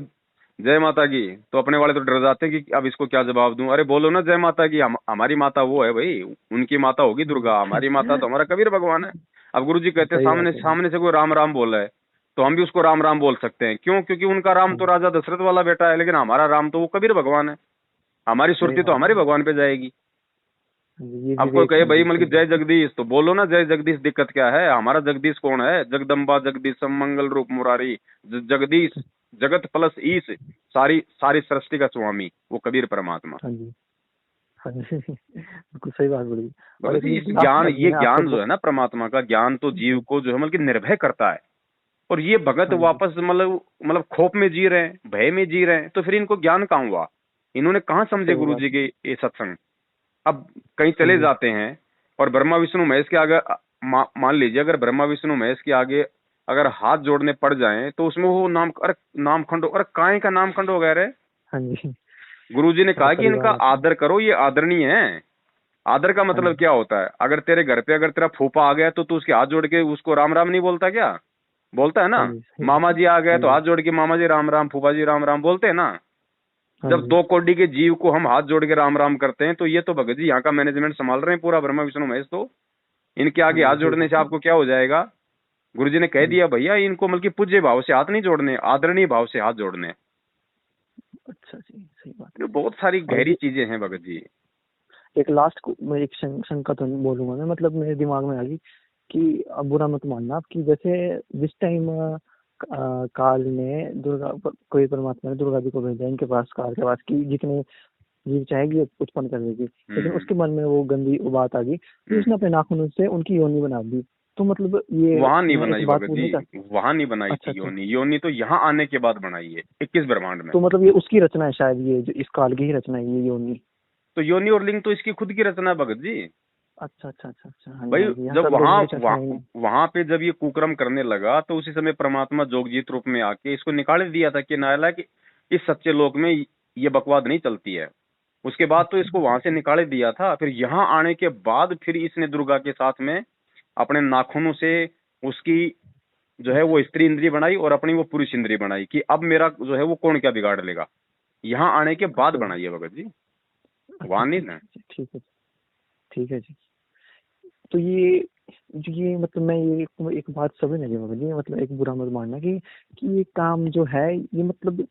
जय माता की, तो अपने वाले तो डर जाते हैं कि अब इसको क्या जवाब दूं। अरे बोलो ना जय माता की, हमारी माता वो है भाई, उनकी माता होगी दुर्गा, हमारी माता तो हमारा कबीर भगवान है। अब गुरु जी कहते हैं सामने से कोई राम राम बोला है तो हम भी उसको राम राम बोल सकते हैं। क्यों? क्योंकि उनका राम तो राजा दशरथ वाला बेटा है, लेकिन हमारा राम तो वो कबीर भगवान है। हमारी सुरती तो हमारे भगवान पे जाएगी। अब कोई कहे भाई मतलब जय जगदीश, तो बोलो ना जय जगदीश, दिक्कत क्या है? हमारा जगदीश कौन है? जगदम्बा जगदीश मंगल रूप मुरारी। जगदीश जगत प्लस ईश, सारी सृष्टि का स्वामी वो कबीर परमात्मा। बिल्कुल सही बात बोली। और इस ज्ञान, ये ज्ञान जो है ना परमात्मा का ज्ञान, तो जीव को जो है मतलब निर्भय करता है। और ये भगत वापस मतलब खौफ में जी रहे हैं, भय में जी रहे हैं, तो फिर इनको ज्ञान कहाँ हुआ? इन्होंने कहाँ समझे गुरु जी के ये सत्संग? अब कहीं चले जाते हैं और ब्रह्मा विष्णु महेश के आगे मान लीजिए, अगर ब्रह्मा विष्णु महेश के आगे अगर हाथ जोड़ने पड़ जाएं तो उसमें वो नामखंड, अरे काय का नामखंड हो गया रे। गुरु जी ने कहा कि इनका आदर करो, ये आदरणीय है। आदर का मतलब क्या होता है? अगर तेरे घर पे अगर तेरा फूफा आ गया तो तू उसके हाथ जोड़ के उसको राम राम नहीं बोलता क्या? बोलता है ना। मामा जी आ गए तो हाथ जोड़ के मामा जी राम राम, फूफा जी राम राम बोलते हैं ना। जब 2 कोटि के जीव को हम हाथ जोड़ के राम राम करते हैं, तो ये तो भगत जी यहाँ का मैनेजमेंट संभाल रहे हैं पूरा, ब्रह्मा विष्णु महेश। तो इनके आगे हाथ जोड़ने से आपको क्या हो जाएगा? गुरुजी ने कह दिया भैया इनको मतलब पूज्य भाव से हाथ नहीं जोड़ने, आदरणीय भाव से हाथ जोड़ने। अच्छा जी, सही बात है। बहुत सारी गहरी चीजें हैं भगत जी। एक लास्ट को मैं एक शंका तो बोलूंगा मैं, मतलब मेरे दिमाग में आ गई कि अब बुरा मत मानना आप, कि जैसे जिस टाइम काल ने दुर्गा, कोई परमात्मा ने दुर्गा जी को भेजा इनके पास, काल के पास, कि जितने जीव चाहेगी उत्पन्न कर देगी, लेकिन उसके मन में वो गंदी बात आ गई तो उसने अपने नाखून से उनकी योनि बना दी। तो मतलब ये वहां नहीं बनाई भगत जी, वहां नहीं बनाई थी योनि। योनि तो यहाँ आने के बाद बनाई है 21 ब्रह्मांड में। तो मतलब ये उसकी रचना है शायद, ये जो इस काल की ही रचना है ये योनि। तो योनि और लिंग तो इसकी खुद की रचना है भगत जी। अच्छा। भाई जब वहां पे जब ये कुकर्म करने लगा तो उसी समय परमात्मा जोगजीत रूप में आके इसको निकाल दिया था कि नायला कि इस सच्चे लोक में ये बकवाद नहीं चलती है। उसके बाद तो इसको वहां से निकाल दिया था। फिर यहाँ आने के बाद फिर इसने दुर्गा के साथ में अपने नाखूनों से उसकी जो है वो स्त्री इंद्री बनाई और अपनी वो पुरुष इंद्री बनाई कि अब मेरा जो है वो कौन क्या बिगाड़ लेगा। यहाँ आने के बाद बनाई है भगत जी, वहां नहीं ना। ठीक है जी। तो ये मतलब मैं ये एक बात समझ नहीं भगत जी, मतलब एक बुरा मत मानना कि ये काम जो है ये मतलब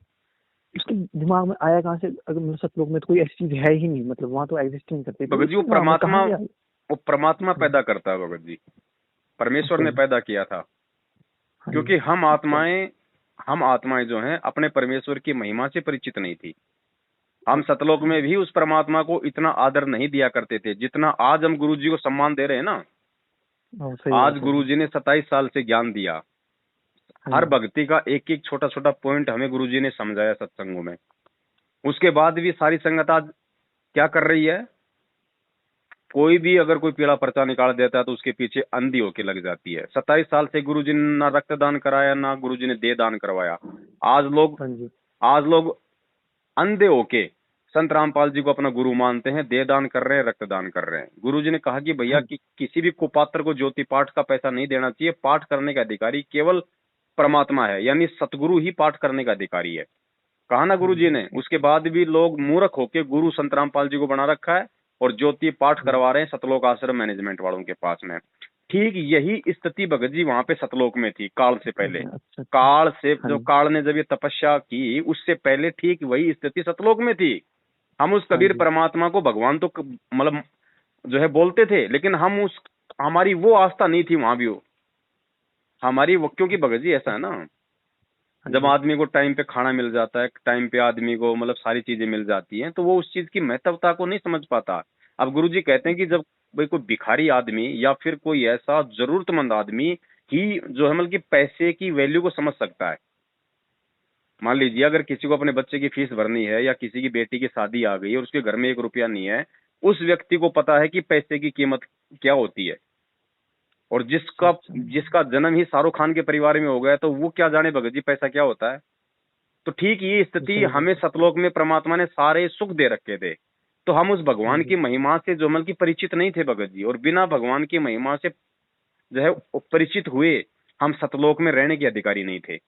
उसके दिमाग में आया कहाँ से? अगर सतलोक में तो कोई ऐसी चीज है ही नहीं, मतलब वहाँ तो एग्जिस्ट नहीं करती। भगत जी वो परमात्मा पैदा करता है भगत जी। परमेश्वर ने पैदा किया था, क्योंकि हम आत्माएं जो हैं अपने परमेश्वर की महिमा से परिचित नहीं थी। हम सतलोक में भी उस परमात्मा को इतना आदर नहीं दिया करते थे जितना आज हम गुरु जी को सम्मान दे रहे हैं ना। आज गुरु जी ने 27 साल से ज्ञान दिया, हर भक्ति का एक एक छोटा छोटा पॉइंट हमें गुरु जी ने समझाया सत्संगों में। उसके बाद भी सारी संगत आज क्या कर रही है, कोई भी अगर कोई पीला पर्चा निकाल देता है तो उसके पीछे अंधी होके लग जाती है। 27 साल से गुरु जी ने ना रक्तदान कराया, ना गुरु जी ने देह दान करवाया। आज लोग अंधे होके संत रामपाल जी को अपना गुरु मानते हैं, देह दान कर रहे हैं, रक्तदान कर रहे हैं। गुरु जी ने कहा कि भैया कि किसी भी कुपात्र को ज्योति पाठ का पैसा नहीं देना चाहिए। पाठ करने का अधिकारी केवल परमात्मा है, यानी सतगुरु ही पाठ करने का अधिकारी है, कहा ना गुरु जी ने। उसके बाद भी लोग मूर्ख होके गुरु संत रामपाल जी को बना रखा है और ज्योति पाठ करवा रहे हैं सतलोक आश्रम मैनेजमेंट वालों के पास में। ठीक यही स्थिति भगत जी वहां पे सतलोक में थी काल से पहले। काल से जो काल ने जब ये तपस्या की उससे पहले ठीक वही स्थिति सतलोक में थी। हम उस कबीर परमात्मा को भगवान तो मतलब जो है बोलते थे, लेकिन हमारी वो आस्था नहीं थी वहां भी वो हमारी वो। क्योंकि भगत जी ऐसा है ना, जब आदमी को टाइम पे खाना मिल जाता है, टाइम पे आदमी को मतलब सारी चीजें मिल जाती हैं, तो वो उस चीज की महत्वता को नहीं समझ पाता। अब गुरु जी कहते हैं कि जब भाई कोई भिखारी आदमी या फिर कोई ऐसा जरूरतमंद आदमी ही जो है मतलब कि पैसे की वैल्यू को समझ सकता है। मान लीजिए अगर किसी को अपने बच्चे की फीस भरनी है या किसी की बेटी की शादी आ गई और उसके घर में 1 रुपया नहीं है, उस व्यक्ति को पता है कि पैसे की कीमत क्या होती है। और जिसका जन्म ही शाहरुख खान के परिवार में हो गया तो वो क्या जाने भगत जी पैसा क्या होता है। तो ठीक ये स्थिति हमें सतलोक में परमात्मा ने सारे सुख दे रखे थे, तो हम उस भगवान की महिमा से जो मतलब की परिचित नहीं थे भगत जी। और बिना भगवान की महिमा से जो है परिचित हुए हम सतलोक में रहने के अधिकारी नहीं थे।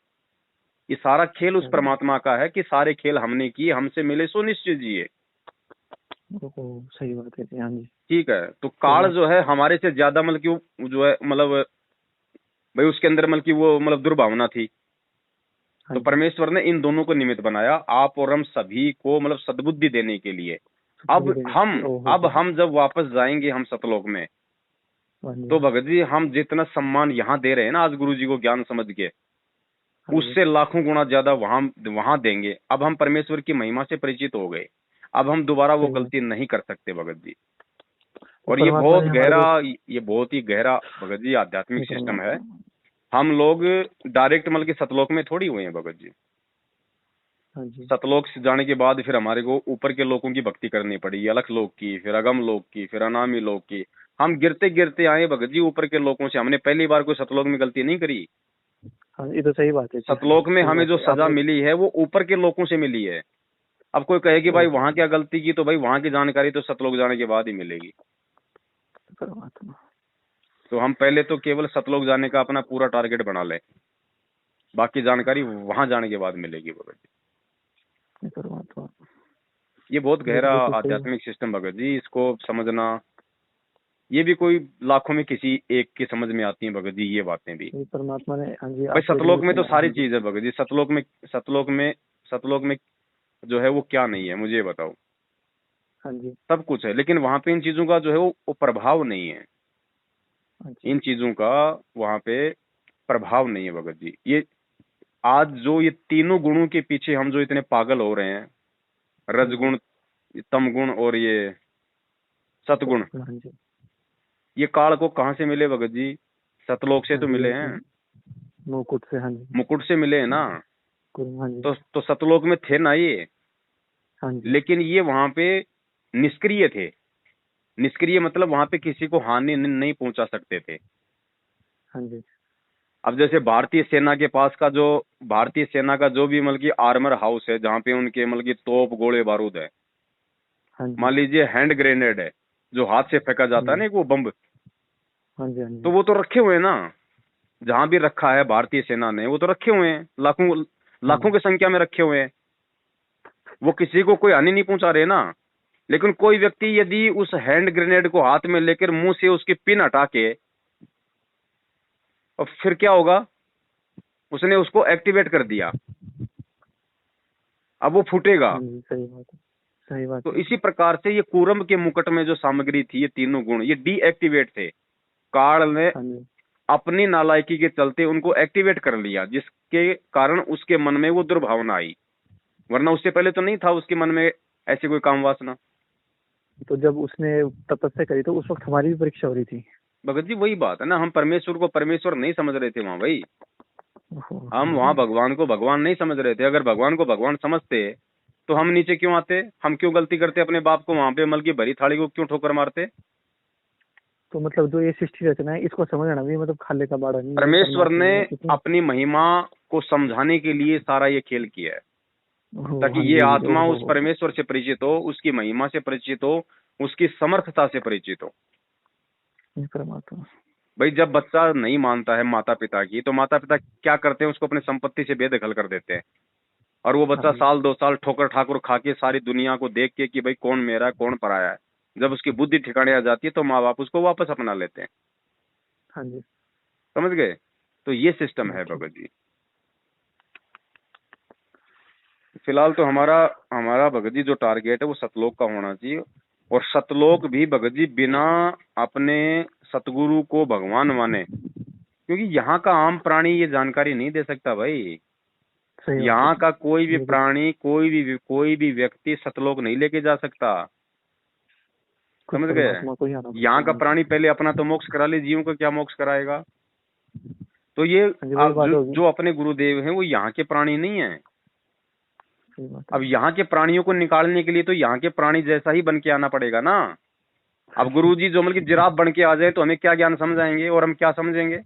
ये सारा खेल उस परमात्मा का है कि सारे खेल हमने किए, हमसे मिले सो निश्चित जिए। सही बात है। हाँ जी ठीक है। तो काल जो है हमारे से ज्यादा मतलब कि जो है मतलब भाई उसके अंदर मतलब की वो मतलब दुर्भावना थी। तो परमेश्वर ने इन दोनों को निमित्त बनाया, आप और हम सभी को मतलब सद्बुद्धि देने के लिए। अब हम जब वापस जाएंगे हम सतलोक में, तो भगत जी हम जितना सम्मान यहाँ दे रहे हैं ना आज गुरु जी को ज्ञान समझ के, उससे लाखों गुना ज्यादा वहां देंगे। अब हम परमेश्वर की महिमा से परिचित हो गए, अब हम दोबारा वो गलती नहीं कर सकते भगत जी। और ये बहुत ही गहरा भगत जी आध्यात्मिक सिस्टम है। हम लोग डायरेक्ट मतलब कि सतलोक में थोड़ी हुए हैं भगत जी। सतलोक से जाने के बाद फिर हमारे को ऊपर के लोगों की भक्ति करनी पड़ी, अलख लोक की, फिर अगम लोक की, फिर अनामी लोक की। हम गिरते गिरते आए भगत जी ऊपर के लोगों से। हमने पहली बार कोई सतलोक में गलती नहीं करी। ये तो सही बात है। सतलोक में हमें जो सजा मिली है वो ऊपर के लोगों से मिली है। अब कोई कहे कि भाई वहां क्या गलती की, तो भाई वहां की जानकारी तो सतलोक जाने के बाद ही मिलेगी। तो हम पहले तो केवल सतलोक जाने का अपना पूरा टारगेट बना लें, बाकी जानकारी वहां जाने के बाद मिलेगी भगत जी। ये बहुत गहरा आध्यात्मिक सिस्टम भगत जी, इसको समझना ये भी कोई लाखों में किसी एक के समझ में आती है भगत जी ये बातें भी। परमात्मा ने भाई सतलोक में तो सारी चीज है भगत जी। सतलोक में जो है वो क्या नहीं है मुझे बताओ। सब कुछ है, लेकिन वहां पे इन चीजों का जो है वो प्रभाव नहीं है। इन चीजों का वहां पे प्रभाव नहीं है भगत जी। ये आज जो ये तीनों गुणों के पीछे हम जो इतने पागल हो रहे हैं, रजगुण, तमगुण और ये सतगुण, ये काल को कहाँ से मिले भगत जी? सतलोक से तो मिले हैं, मुकुट से। मुकुट से मिले हैं ना। तो सतलोक में थे ना ये, लेकिन ये वहां पे निष्क्रिय थे। निष्क्रिय मतलब वहां पे किसी को हानि नहीं पहुंचा सकते थे। अब जैसे भारतीय सेना के पास का भारतीय सेना का जो भी मतलब की आर्मर हाउस है, जहाँ पे उनके मतलब की तोप गोले बारूद है, मान लीजिए हैंड ग्रेनेड है जो हाथ से फेंका जाता है ना वो बम, तो वो तो रखे हुए हैं ना। जहां भी रखा है भारतीय सेना ने वो तो रखे हुए हैं, लाखों की संख्या में रखे हुए हैं। वो किसी को कोई हानि नहीं पहुंचा रहे ना। लेकिन कोई व्यक्ति यदि उस हैंड ग्रेनेड को हाथ में लेकर मुंह से उसकी पिन हटा के, और फिर क्या होगा, उसने उसको एक्टिवेट कर दिया, अब वो फूटेगा। सही बात। तो इसी प्रकार से ये कूरम के मुकुट में जो सामग्री थी, ये तीनों गुण ये डीएक्टिवेट थे। काल ने अपनी नालायकी के चलते उनको एक्टिवेट कर लिया, जिसके कारण उसके मन में वो दुर्भावना आई, वरना उससे पहले तो नहीं था उसके मन में ऐसी कोई काम वासना। तो जब उसने तपस्या करी तो उस वक्त हमारी भी परीक्षा हो रही थी। भगत जी वही बात है ना, हम परमेश्वर को परमेश्वर नहीं समझ रहे थे वहां भाई, हम वहां भगवान को भगवान नहीं समझ रहे थे। अगर भगवान को भगवान समझते तो हम नीचे क्यों आते, हम क्यों गलती करते, अपने बाप को वहां पे मल की भरी थाली को क्यों ठोकर मारते। तो मतलब जो ये सृष्टि रचना है इसको समझना भी मतलब खाले का बाड़ा नहीं। परमेश्वर ने अपनी महिमा को समझाने के लिए सारा ये खेल किया है, ताकि ये आत्मा उस परमेश्वर से परिचित हो, उसकी महिमा से परिचित हो, उसकी समर्थता से परिचित हो। परमात्मा भाई जब बच्चा नहीं मानता है माता पिता की, तो माता पिता क्या करते हैं, उसको अपनी संपत्ति से बेदखल कर देते हैं, और वो बच्चा साल 2 साल ठोकर ठाकुर खा के सारी दुनिया को देख के कि भाई कौन मेरा है कौन पराया है, जब उसकी बुद्धि ठिकाने आ जाती है तो माँ बाप उसको वापस अपना लेते हैं। हाँ जी, समझ गए। तो ये सिस्टम है भगत जी। फिलहाल तो हमारा भगत जी जो टारगेट है वो सतलोक का होना चाहिए, और सतलोक भी भगत जी बिना अपने सतगुरु को भगवान माने, क्योंकि यहाँ का आम प्राणी ये जानकारी नहीं दे सकता भाई। यहाँ का कोई भी प्राणी कोई भी व्यक्ति सतलोक नहीं लेके जा सकता। समझ गए। यहाँ का प्राणी पहले अपना तो मोक्ष करा ले, जीवों को क्या मोक्ष कराएगा। तो ये जो अपने गुरुदेव हैं वो यहाँ के प्राणी नहीं है। अब यहाँ के प्राणियों को निकालने के लिए तो यहाँ के प्राणी जैसा ही बन के आना पड़ेगा ना। अब गुरुजी जो मतलब जिराफ बन के आ जाए तो हमें क्या ज्ञान समझाएंगे और हम क्या समझेंगे।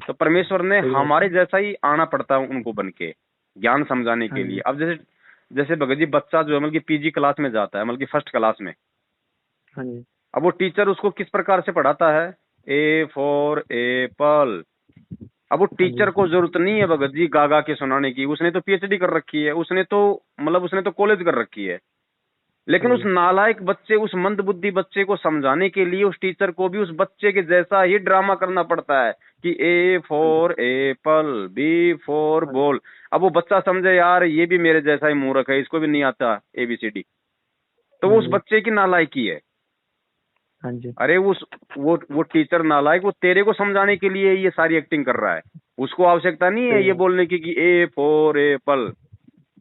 तो परमेश्वर ने हमारे जैसा ही आना पड़ता है उनको बन के ज्ञान समझाने के लिए। अब जैसे भगत जी बच्चा जो है मतलब पीजी क्लास में जाता है, मतलब फर्स्ट क्लास में, अब वो टीचर उसको किस प्रकार से पढ़ाता है, ए फॉर एप्पल। अब वो टीचर को जरूरत नहीं है भगत जी गा के सुनाने की, उसने तो पीएचडी कर रखी है, उसने तो कॉलेज कर रखी है। लेकिन उस नालायक बच्चे, उस मंद बुद्धि बच्चे को समझाने के लिए उस टीचर को भी उस बच्चे के जैसा ही ड्रामा करना पड़ता है कि A for apple, B for ball. अब वो बच्चा समझे यार ये भी मेरे जैसा ही मूर्ख है, इसको भी नहीं आता ABCD, तो वो उस बच्चे की नालायकी है। अरे वो टीचर नालायक वो तेरे को समझाने के लिए ये सारी एक्टिंग कर रहा है, उसको आवश्यकता नहीं है ये बोलने की कि ए फॉर एप्पल,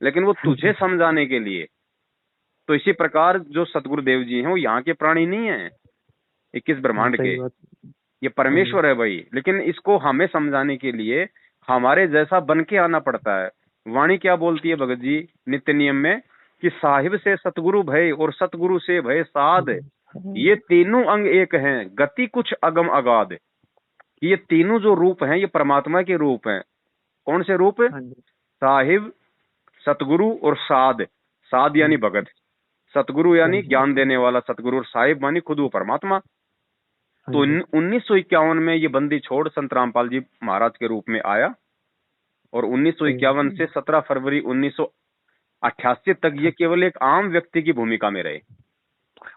लेकिन वो तुझे समझाने के लिए। तो इसी प्रकार जो सतगुरुदेव जी हैं वो यहाँ के प्राणी नहीं है 21 ब्रह्मांड के, ये परमेश्वर है भाई। लेकिन इसको हमें समझाने के लिए हमारे जैसा बन के आना पड़ता है। वाणी क्या बोलती है भगत जी नित्य नियम में कि साहिब से सतगुरु भय और सतगुरु से भय साध, ये तीनों अंग एक हैं, गति कुछ अगम अगाध। ये तीनों जो रूप हैं ये परमात्मा के रूप हैं। कौन से रूप? साहिब, सतगुरु और साध। साध यानी भगत, सतगुरु यानी ज्ञान देने वाला सतगुरु, और साहिब मानी खुद वो परमात्मा। तो 1951 में ये बंदी छोड़ संत रामपाल जी महाराज के रूप में आया, और 1951 से 17 फरवरी 1988 तक ये केवल एक आम व्यक्ति की भूमिका में रहे।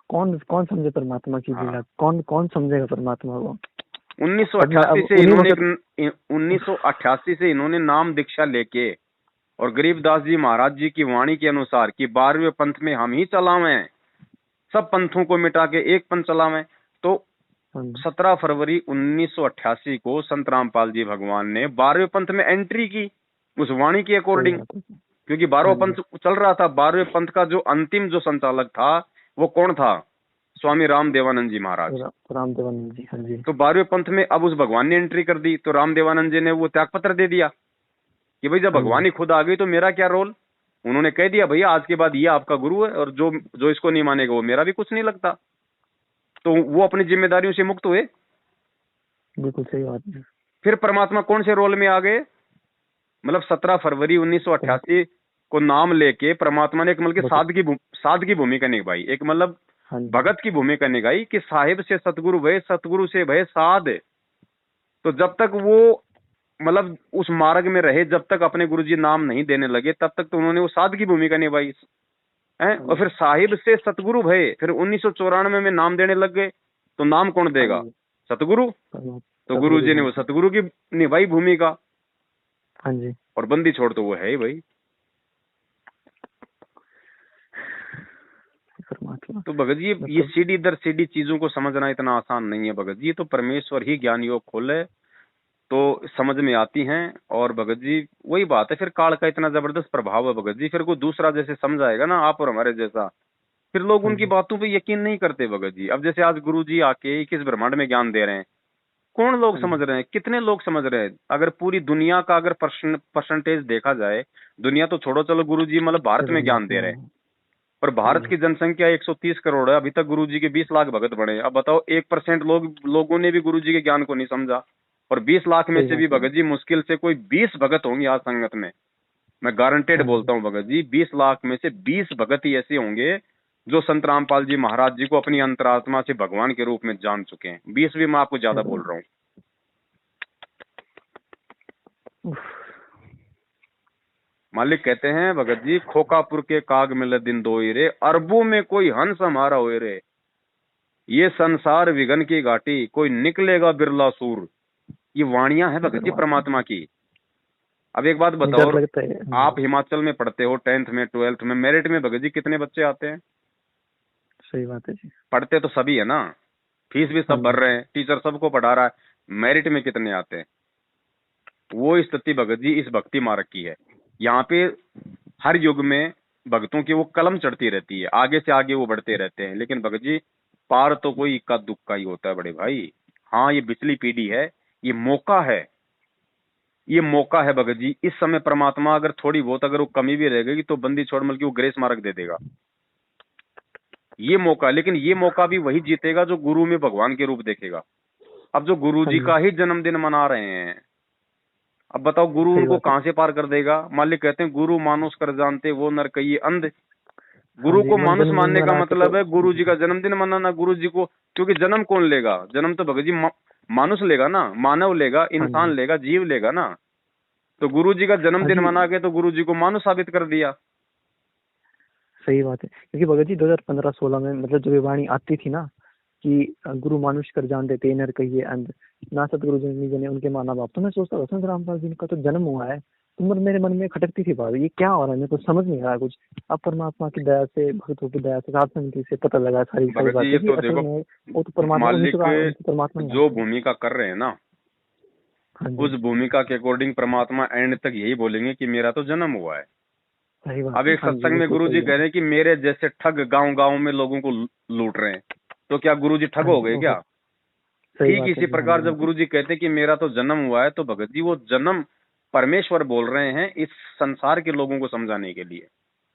कौन समझे परमात्मा की लीला? कौन समझेगा परमात्मा को? 1988 से इन्होंने नाम दीक्षा लेके और गरीबदास जी महाराज जी की वाणी के अनुसार कि 12वें पंथ में हम ही चलावें, सब पंथों को मिटा के एक पंथ चलावें। तो 17 फरवरी 1988 को संत रामपाल जी भगवान ने 12वें पंथ में एंट्री की उस वाणी के अकॉर्डिंग, क्योंकि 12वां पंथ चल रहा था। 12वें पंथ का जो अंतिम जो संचालक था वो कौन था? स्वामी रामदेवानंद जी महाराज। रामदेवानंद जी, हाँ जी। तो 12वें पंथ में अब उस भगवान ने एंट्री कर दी, तो रामदेवानंद जी ने वो त्याग पत्र दे दिया कि भाई जब भगवान ही खुद आ गई तो मेरा क्या रोल। उन्होंने कह दिया भैया आज के बाद ये आपका गुरु है, और जो इसको नहीं मानेगा वो मेरा भी कुछ नहीं लगता। तो वो अपनी जिम्मेदारियों से मुक्त हुए। बिल्कुल सही बात है। फिर परमात्मा कौन से रोल में आ गए? मतलब 17 फरवरी 1988 को नाम लेके परमात्मा ने एक मतलब साध की भूमिका निभाई, एक मतलब भगत की भूमिका निभाई कि साहिब से सतगुरु भय, सतगुरु से भय साध। तो जब तक वो मतलब उस मार्ग में रहे, जब तक अपने गुरुजी नाम नहीं देने लगे, तब तक तो उन्होंने वो साध की भूमिका निभाई है। और फिर साहिब से सतगुरु भय, फिर 1994 में नाम देने लग गए, तो नाम कौन देगा? सतगुरु। तो गुरुजी ने वो सतगुरु की निभाई भूमिका। हाँ जी। और बंदी छोड़ तो वो है ही भाई। परमात्मा। तो भगत जी ये सीढ़ी दर सीढ़ी चीजों को समझना इतना आसान नहीं है भगत जी, तो परमेश्वर ही ज्ञान योग खोले तो समझ में आती हैं। और भगत जी वही बात है, फिर काल का इतना जबरदस्त प्रभाव है भगत जी, फिर कोई दूसरा जैसे समझाएगा ना आप और हमारे जैसा, फिर लोग उनकी बातों पे यकीन नहीं करते भगत जी। अब जैसे आज गुरु जी आके किस ब्रह्मांड में ज्ञान दे रहे हैं, कौन लोग समझ रहे हैं, कितने लोग समझ रहे हैं? अगर पूरी दुनिया का अगर परसेंटेज देखा जाए, दुनिया तो छोड़ो, चलो गुरु जी मतलब भारत में ज्ञान दे रहे हैं, और भारत की जनसंख्या 130 करोड़ है, अभी तक गुरु जी के 20 लाख भगत बने। अब बताओ 1% लोगों ने भी गुरु जी के ज्ञान को नहीं समझा, और 20 लाख में से भी भगत जी मुश्किल से कोई 20 भगत होंगे आज संगत में, मैं गारंटेड बोलता हूँ भगत जी, 20 लाख में से 20 भगत ही ऐसे होंगे जो संत रामपाल जी महाराज जी को अपनी अंतरात्मा से भगवान के रूप में जान चुके हैं। 20 भी मैं आपको ज्यादा बोल रहा हूँ। मालिक कहते हैं भगत जी, खोकापुर के काग मिले दिन दो रे, अरबों में कोई हंस हमारा होए रे, ये संसार विघन की घाटी, कोई निकलेगा बिरला सूर। ये वाणियां हैं भगत जी परमात्मा की। अब एक बात बताओ, आप हिमाचल में पढ़ते हो 10th में 12th में, मेरिट में भगत जी कितने बच्चे आते हैं? सही बात है जी। पढ़ते तो सभी है ना, फीस भी सब भर रहे हैं, टीचर सबको पढ़ा रहा है, मेरिट में कितने आते हैं? वो स्थिति भगत जी इस भक्ति मार्ग की है। यहाँ पे हर युग में भक्तों की वो कलम चढ़ती रहती है, आगे से आगे वो बढ़ते रहते हैं, लेकिन भगत जी पार तो कोई इक्का दुक्का ही होता है बड़े भाई। हाँ ये पिछली पीढ़ी है, ये मौका है, ये मौका है भगत जी। इस समय परमात्मा अगर थोड़ी बहुत अगर वो कमी भी रह गई तो बंदी छोड़ मल की वो ग्रेस मार्ग दे देगा, ये मौका। लेकिन ये मौका भी वही जीतेगा जो गुरु में भगवान के रूप देखेगा। अब जो गुरु जी का ही जन्मदिन मना रहे हैं, अब बताओ गुरु उनको कहां से पार कर देगा? मालिक कहते हैं गुरु मानुष कर जानते वो नर कहिए अंध। गुरु को मानुष मानने का मतलब है गुरु जी का जन्मदिन मनाना। गुरु जी को क्योंकि जन्म कौन लेगा? जन्म तो भगत जी मानुष लेगा ना, मानव लेगा, इंसान लेगा, जीव लेगा ना। तो गुरु जी का जन्मदिन मना के तो गुरु जी को मानुष साबित कर दिया। सही बात है, क्योंकि भगत जी 2015-16 में मतलब जब ये वाणी आती थी ना कि गुरु मानुष कर जान देते नर कहिए अंध, ना सतगुरु जी ने उनके माना बाप, तो मैं सोचता था संत रामपाल जी का तो जन्म हुआ है, तो मेरे मन में खटकती थी बात, ये क्या हो रहा है, मेरे को समझ नहीं आ रहा कुछ। अब परमात्मा की दया से, भक्तों की दया से, साधु से पता लगा सारी बातें। तो देखो वो तो परमात्मा जो भूमिका कर रहे हैं ना, उस भूमिका के अकॉर्डिंग परमात्मा एंड तक यही बोलेंगे कि मेरा तो जन्म हुआ है। अब एक सत्संग में गुरु जी कह रहे हैं कि मेरे जैसे ठग गांव गांव में लोगों को लूट रहे हैं, तो क्या गुरु जी ठग हो गए क्या? ठीक इसी प्रकार जब गुरु जी कहते हैं कि मेरा तो जन्म हुआ है, तो भगत जी वो जन्म परमेश्वर बोल रहे हैं इस संसार के लोगों को समझाने के लिए।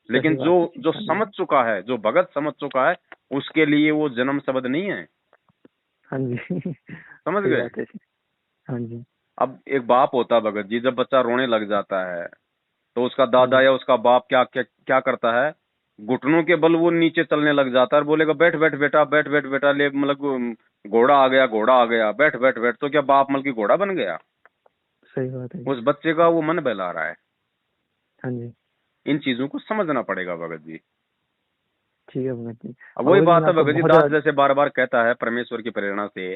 लेकिन जो समझ चुका है, जो भगत समझ चुका है, उसके लिए वो जन्म शब्द नहीं है। हाँ जी, समझ गए? हाँ जी। अब एक बाप होता भगत जी, जब बच्चा रोने लग जाता है तो उसका दादा या उसका बाप क्या करता है? घुटनों के बल वो नीचे चलने लग जाता है और बोलेगा बैठ बैठ बेटा, बैठ बैठ बेटा, ले मतलब घोड़ा आ गया, घोड़ा आ गया, बैठ बैठ बैठ। तो क्या बाप मतलब की घोड़ा बन गया? सही बात है। उस बच्चे का वो मन बहला रहा है। हाँ जी, इन चीजों को समझना पड़ेगा भगत जी। ठीक है भगत जी। अब वही बात है भगत जी, दास जैसे बार बार कहता है परमेश्वर की प्रेरणा से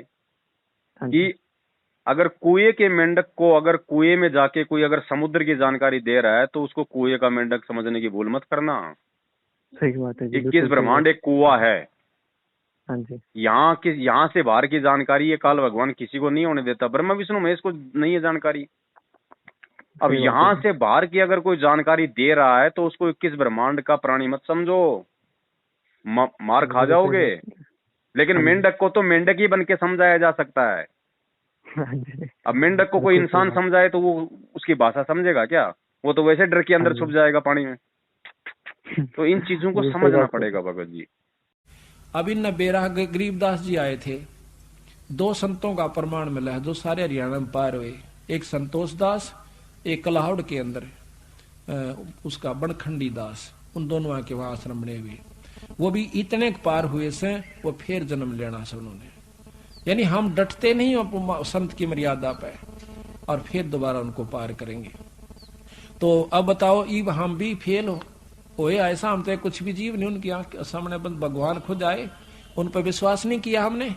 कि अगर कुएं के मेंढक को अगर कुएं में जाके कोई अगर समुद्र की जानकारी दे रहा है तो उसको कुएं का मेंढक समझने की भूल मत करना। सही बात है जी। 21 ब्रह्मांड एक कुआ है। हाँ जी। यहाँ से बाहर की जानकारी ये काल भगवान किसी को नहीं होने देता, ब्रह्मा विष्णु महेश को नहीं है जानकारी। अब यहाँ से बाहर की अगर कोई जानकारी दे रहा है तो उसको 21 ब्रह्मांड का प्राणी मत समझो, मार खा जाओगे। लेकिन मेंढक को तो मेंढक ही बन के समझाया जा सकता है। अब मेंढक को कोई इंसान समझाए तो वो उसकी भाषा समझेगा क्या? वो तो वैसे डर के अंदर छुप जाएगा पानी में। तो इन चीजों को समझना पड़ेगा भगत जी। अब इन बेरा गरीबदास जी आए थे, 2 संतों का प्रमाण मिला है जो सारे हरियाणा में पार हुए। एक संतोष दास, एक कलाहौड़ के अंदर उसका बनखंडी दास, उन दोनों आके वहां आश्रम बने हुए। वो भी इतने पार हुए से वो फिर जन्म लेना से उन्होंने, यानी हम डटते नहीं हो संत की मर्यादा पे और फिर दोबारा उनको पार करेंगे। तो अब बताओ, इब हम भी फेल होए ऐसा? हम तो कुछ भी जीव नहीं उनकी आंख सामने भगवान खुद आए, उन पर विश्वास नहीं किया हमने,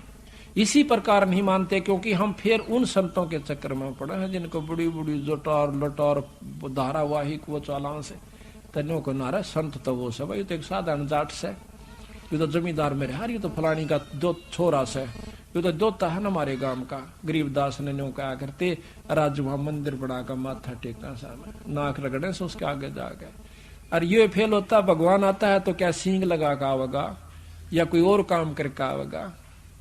इसी प्रकार नहीं मानते क्योंकि हम फिर उन संतों के चक्कर में पड़े हैं जिनको बड़ी बड़ी जोटार लटार धारावाहिक वो चालान से तनों को नारा संत तो वो सब, ये तो एक साधारण जाट से। ये तो जमींदार मेरे यार, ये तो फलानी का दो छोरा से, ये तो दोता है ना हमारे गांव का। गरीबदास ने न्यू कहा करते, राजू वहां मंदिर बना कर माथा टेकना सामने, नाक रगड़े से उसके आगे जाके। और ये फेल होता, भगवान आता है तो क्या सींग लगा का आवेगा या कोई और काम करके आवेगा,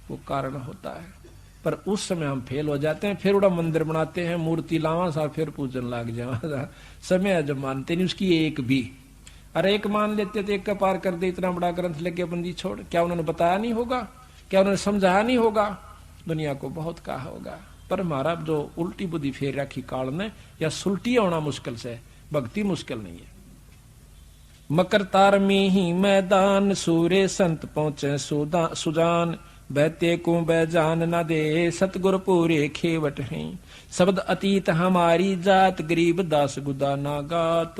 वो कारण होता है। पर उस समय हम फेल हो जाते हैं, फिर उड़ा मंदिर बनाते हैं, मूर्ति लावा सा, फिर पूजन लग जावा। समय जब मानते नहीं उसकी एक भी। अरे एक मान लेते थे, एक का पार कर दे, इतना बड़ा ग्रंथ लेके बंदी छोड़, क्या उन्होंने बताया नहीं होगा, क्या उन्होंने समझाया नहीं होगा, दुनिया को बहुत कहा होगा। पर हमारा जो उल्टी बुद्धि फेर रखी काल ने, या सुलटी होना मुश्किल से, भक्ति मुश्किल नहीं है। मकर तार में ही मैदान, सूर्य संत पहुंचे सुजान, बहते को बैजान न दे, सतगुर पूरे खेवट हैं, शब्द अतीत हमारी जात, गरीब दास गुदा ना गात।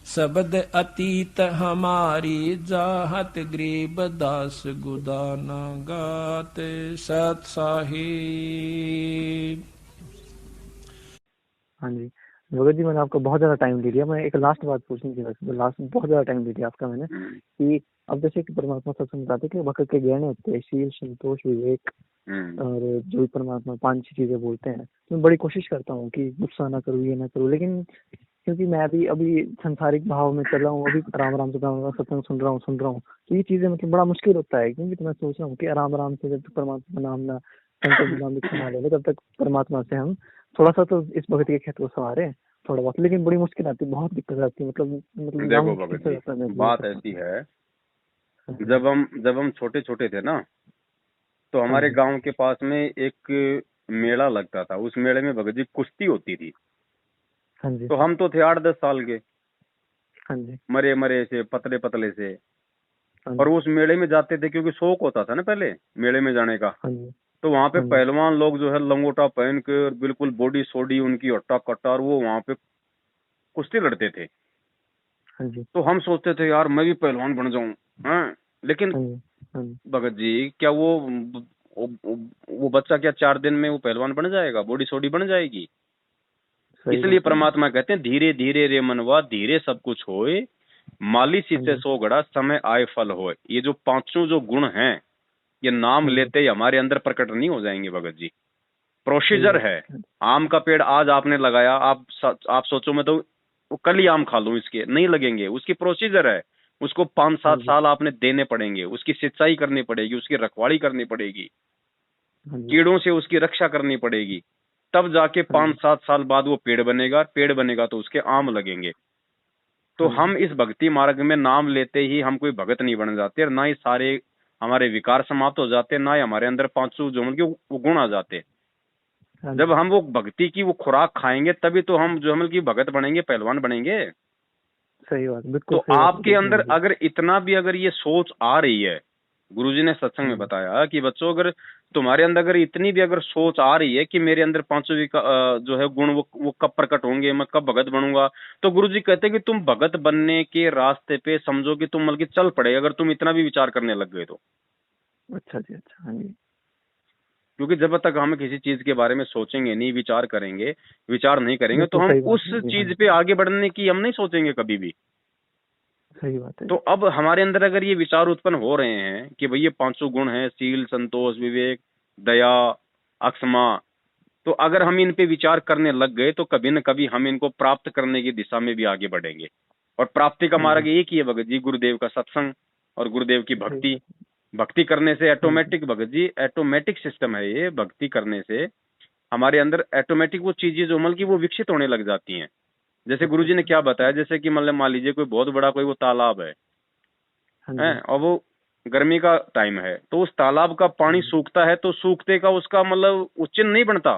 शब्द अतीत हमारी जात, गरीब दास गुदा ना गात। सत साहिब। हाँ जी भगत जी, मैंने आपका बहुत ज्यादा टाइम ले लिया। मैं एक लास्ट बात पूछनी थी, वैसे लास्ट बहुत ज्यादा टाइम ले लिया आपका मैंने, कि अब जैसे कि परमात्मा सत्संग बताते कि भक्त के गहने होते हैं, शील, संतोष, विवेक, और जो भी परमात्मा 5 चीजें बोलते हैं। तो मैं बड़ी कोशिश करता हूँ कि गुस्सा ना करूँ, ये ना करूँ, लेकिन क्योंकि मैं अभी संसारिक भाव में चल रहा हूँ, अभी राम राम से सत्संग सुन रहा हूँ, तो ये चीजें मतलब बड़ा मुश्किल होता है। क्योंकि तो मैं सोच रहा हूँ कि आराम आराम से जब तक परमात्मा का नाम ना संकल्प नाम लिखना ले, तब तक परमात्मा से हम थोड़ा सा तो इस भक्ति के खेत को सवारे थोड़ा बहुत, लेकिन बड़ी मुश्किल आती है, बहुत दिक्कत आती है। मतलब देखो भगत जी, बात ऐसी है, जब हम छोटे छोटे थे ना, तो हमारे गांव के पास में एक मेला लगता था। उस मेले में भगत जी कुश्ती होती थी। हाँ जी। तो हम तो थे 8-10 साल के, हाँ जी, मरे मरे से, पतले पतले से, और उस मेले में जाते थे क्योंकि शौक होता था ना पहले मेले में जाने का। तो वहाँ पे पहलवान लोग जो है लंगोटा पहन के और बिल्कुल बॉडी सोडी उनकी हट्टा कट्टा, और वो वहाँ पे कुश्ती लड़ते थे। तो हम सोचते थे यार मैं भी पहलवान बन जाऊं, हाँ। लेकिन भगत जी, क्या वो बच्चा क्या 4 दिन में वो पहलवान बन जाएगा, बॉडी सोडी बन जाएगी? इसलिए परमात्मा कहते हैं धीरे धीरे रे मनवा, धीरे सब कुछ होए, माली सीते सो गड़ा, समय आए फल होए। ये जो 5 जो गुण हैं, ये नाम लेते ही हमारे अंदर प्रकट नहीं हो जाएंगे भगत जी। प्रोसीजर है। आम का पेड़ आज आपने लगाया, आप सोचो मैं तो कल ही आम खा लूं, इसके नहीं लगेंगे। उसकी प्रोसीजर है, उसको 5-7 साल आपने देने पड़ेंगे, उसकी सिंचाई करनी पड़ेगी, उसकी रखवाली करनी पड़ेगी, कीड़ों से उसकी रक्षा करनी पड़ेगी, तब जाके 5-7 साल बाद वो पेड़ बनेगा। पेड़ बनेगा तो उसके आम लगेंगे। तो हम इस भक्ति मार्ग में नाम लेते ही हम कोई भगत नहीं बन जाते, और ना ही सारे हमारे विकार समाप्त हो जाते, ना ही हमारे अंदर 5 जो मतलब वो गुण आ जाते। जब हम वो भक्ति की वो खुराक खाएंगे तभी तो हम जो मतलब की भगत बनेंगे, पहलवान बनेंगे। सही बात, बिल्कुल। तो आपके अंदर अगर इतना भी अगर ये सोच आ रही है, गुरुजी ने सत्संग में बताया कि बच्चों अगर तुम्हारे अंदर अगर इतनी भी अगर सोच आ रही है कि मेरे अंदर 5 जो है गुण वो कब प्रकट होंगे, मैं कब भगत बनूंगा, तो गुरुजी कहते हैं कि तुम भगत बनने के रास्ते पे समझो कि तुम मतलब चल पड़े, अगर तुम इतना भी विचार करने लग गए तो। अच्छा जी, अच्छा। हाँ जी। क्योंकि जब तक हम किसी चीज के बारे में सोचेंगे नहीं, विचार नहीं करेंगे, तो हम उस चीज पे आगे बढ़ने की हम नहीं सोचेंगे कभी भी। सही बात है। तो अब हमारे अंदर अगर ये विचार उत्पन्न हो रहे हैं कि भाई ये 5 गुण हैं, शील, संतोष, विवेक, दया, अक्षमा, तो अगर हम इन पे विचार करने लग गए तो कभी न कभी हम इनको प्राप्त करने की दिशा में भी आगे बढ़ेंगे। और प्राप्ति का मार्ग एक ही है भगत जी, गुरुदेव का सत्संग और गुरुदेव की भक्ति। भक्ति करने से automatic Bhagat ji, automatic system है ये। भक्ति करने से हमारे अंदर ऑटोमेटिक वो चीजें जो मतलब की वो विकसित होने लग जाती हैं। जैसे गुरुजी ने क्या बताया, जैसे कि मतलब मान लीजिए कोई बहुत बड़ा कोई वो तालाब है, और वो गर्मी का टाइम है, तो उस तालाब का पानी सूखता है, तो सूखते का उसका मतलब वो चिन्ह नहीं बनता।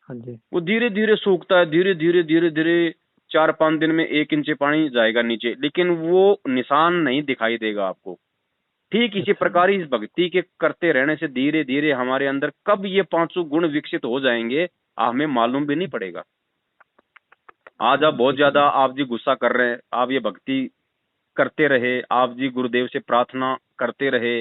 वो धीरे धीरे सूखता है, धीरे धीरे धीरे धीरे 4-5 दिन में 1 इंच पानी जाएगा नीचे, लेकिन वो निशान नहीं दिखाई देगा आपको। ठीक इसी प्रकार इस भक्ति के करते रहने से धीरे धीरे हमारे अंदर कब ये 5 गुण विकसित हो जाएंगे हमें मालूम भी नहीं पड़ेगा। आज आप बहुत ज्यादा आप जी गुस्सा कर रहे हैं, आप ये भक्ति करते रहे, आप जी गुरुदेव से प्रार्थना करते रहे।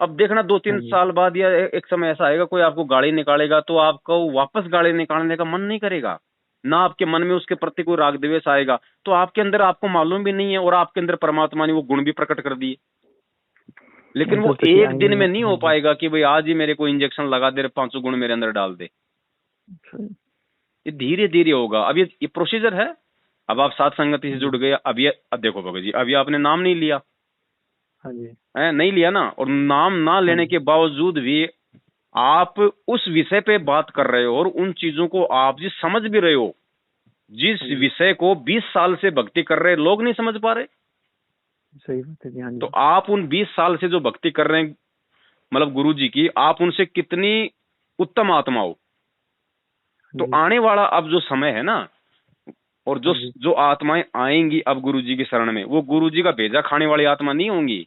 अब देखना 2-3 साल बाद या एक समय ऐसा आएगा कोई आपको गाली निकालेगा तो आपको वापस गाली निकालने का मन नहीं करेगा, ना आपके मन में उसके प्रति कोई राग द्वेष आएगा। तो आपके अंदर आपको मालूम भी नहीं है और आपके अंदर परमात्मा ने वो गुण भी प्रकट कर दिए। लेकिन वो एक दिन में नहीं हो पाएगा कि भाई आज ही मेरे को इंजेक्शन लगा दे, 500 गुण मेरे अंदर डाल दे। ये धीरे धीरे होगा। अब ये प्रोसीजर है। अब आप साथ संगति से जुड़ गए, अब देखो भगत जी, अभी आपने नाम नहीं लिया। हाँ जी। नहीं लिया ना, और नाम ना लेने के बावजूद भी आप उस विषय पे बात कर रहे हो और उन चीजों को आप जी समझ भी रहे हो। जिस विषय को 20 साल से भक्ति कर रहे लोग नहीं समझ पा रहे। सही बात है जी। हाँ जी। तो आप उन 20 साल से जो भक्ति कर रहे हैं मतलब गुरु जी की, आप उनसे कितनी उत्तम आत्मा हो। तो आने वाला अब जो समय है ना, और जो आत्माएं आएंगी अब गुरु जी की शरण में, वो गुरु जी का भेजा खाने वाली आत्मा नहीं होंगी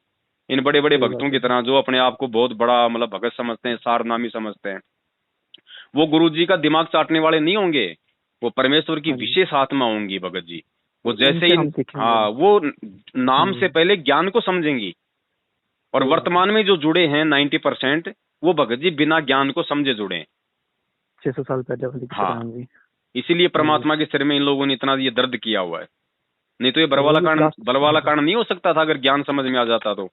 इन बड़े बड़े भक्तों की तरह, जो अपने आप को बहुत बड़ा मतलब भगत समझते हैं, सारनामी समझते हैं। वो गुरु जी का दिमाग चाटने वाले नहीं होंगे, वो परमेश्वर की विशेष आत्मा होंगी भगत जी। वो जैसे ही वो नाम से पहले ज्ञान को समझेंगी। और वर्तमान में जो जुड़े हैं 90% वो भगत जी बिना ज्ञान को समझे जुड़े हैं। 600 साल पहले। हाँ, इसीलिए परमात्मा के सिर में इन लोगों ने इतना ये दर्द किया हुआ है। नहीं तो ये बलवाला कारण नहीं हो सकता था अगर ज्ञान समझ में आ जाता तो।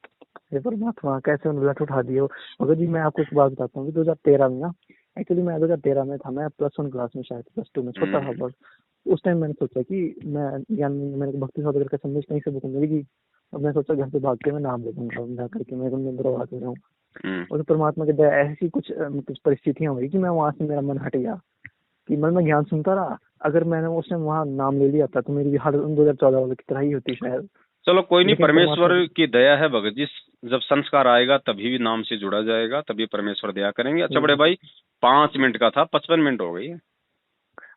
ये परमात्मा कैसे उलट उठा दिए। भगत जी मैं आपको एक बात बताता हूँ। 2013 में ना, एक्चुअली मैं 2013 में था, मैं +1 क्लास में, शायद +2 में, छोटा था बहुत। उस टाइम मैंने सोचा कि मैं ज्ञान, मैंने भक्ति सौदागर का संदेश कहीं से बुक मिलेगी। अब मैं सोचा घर से भाग के मैं नाम ले दूंगा, जा करके मैं उनमें बर्बाद हो रहा हूँ। और परमात्मा के दया ऐसी कुछ परिस्थितियां हुई कि मैं वहां से, मेरा मन हट गया कि मैं ज्ञान सुनता रहा। अगर मैंने उस टाइम वहाँ नाम ले लिया था तो मेरी भी हालत 2014 वाले की तरह ही होती शायद। चलो कोई नहीं, परमेश्वर की दया है भगत जी। जब संस्कार आएगा तभी भी नाम से जुड़ा जाएगा, तभी परमेश्वर दया करेंगे। अच्छा बड़े भाई, 5 मिनट का था, 55 मिनट हो गई है।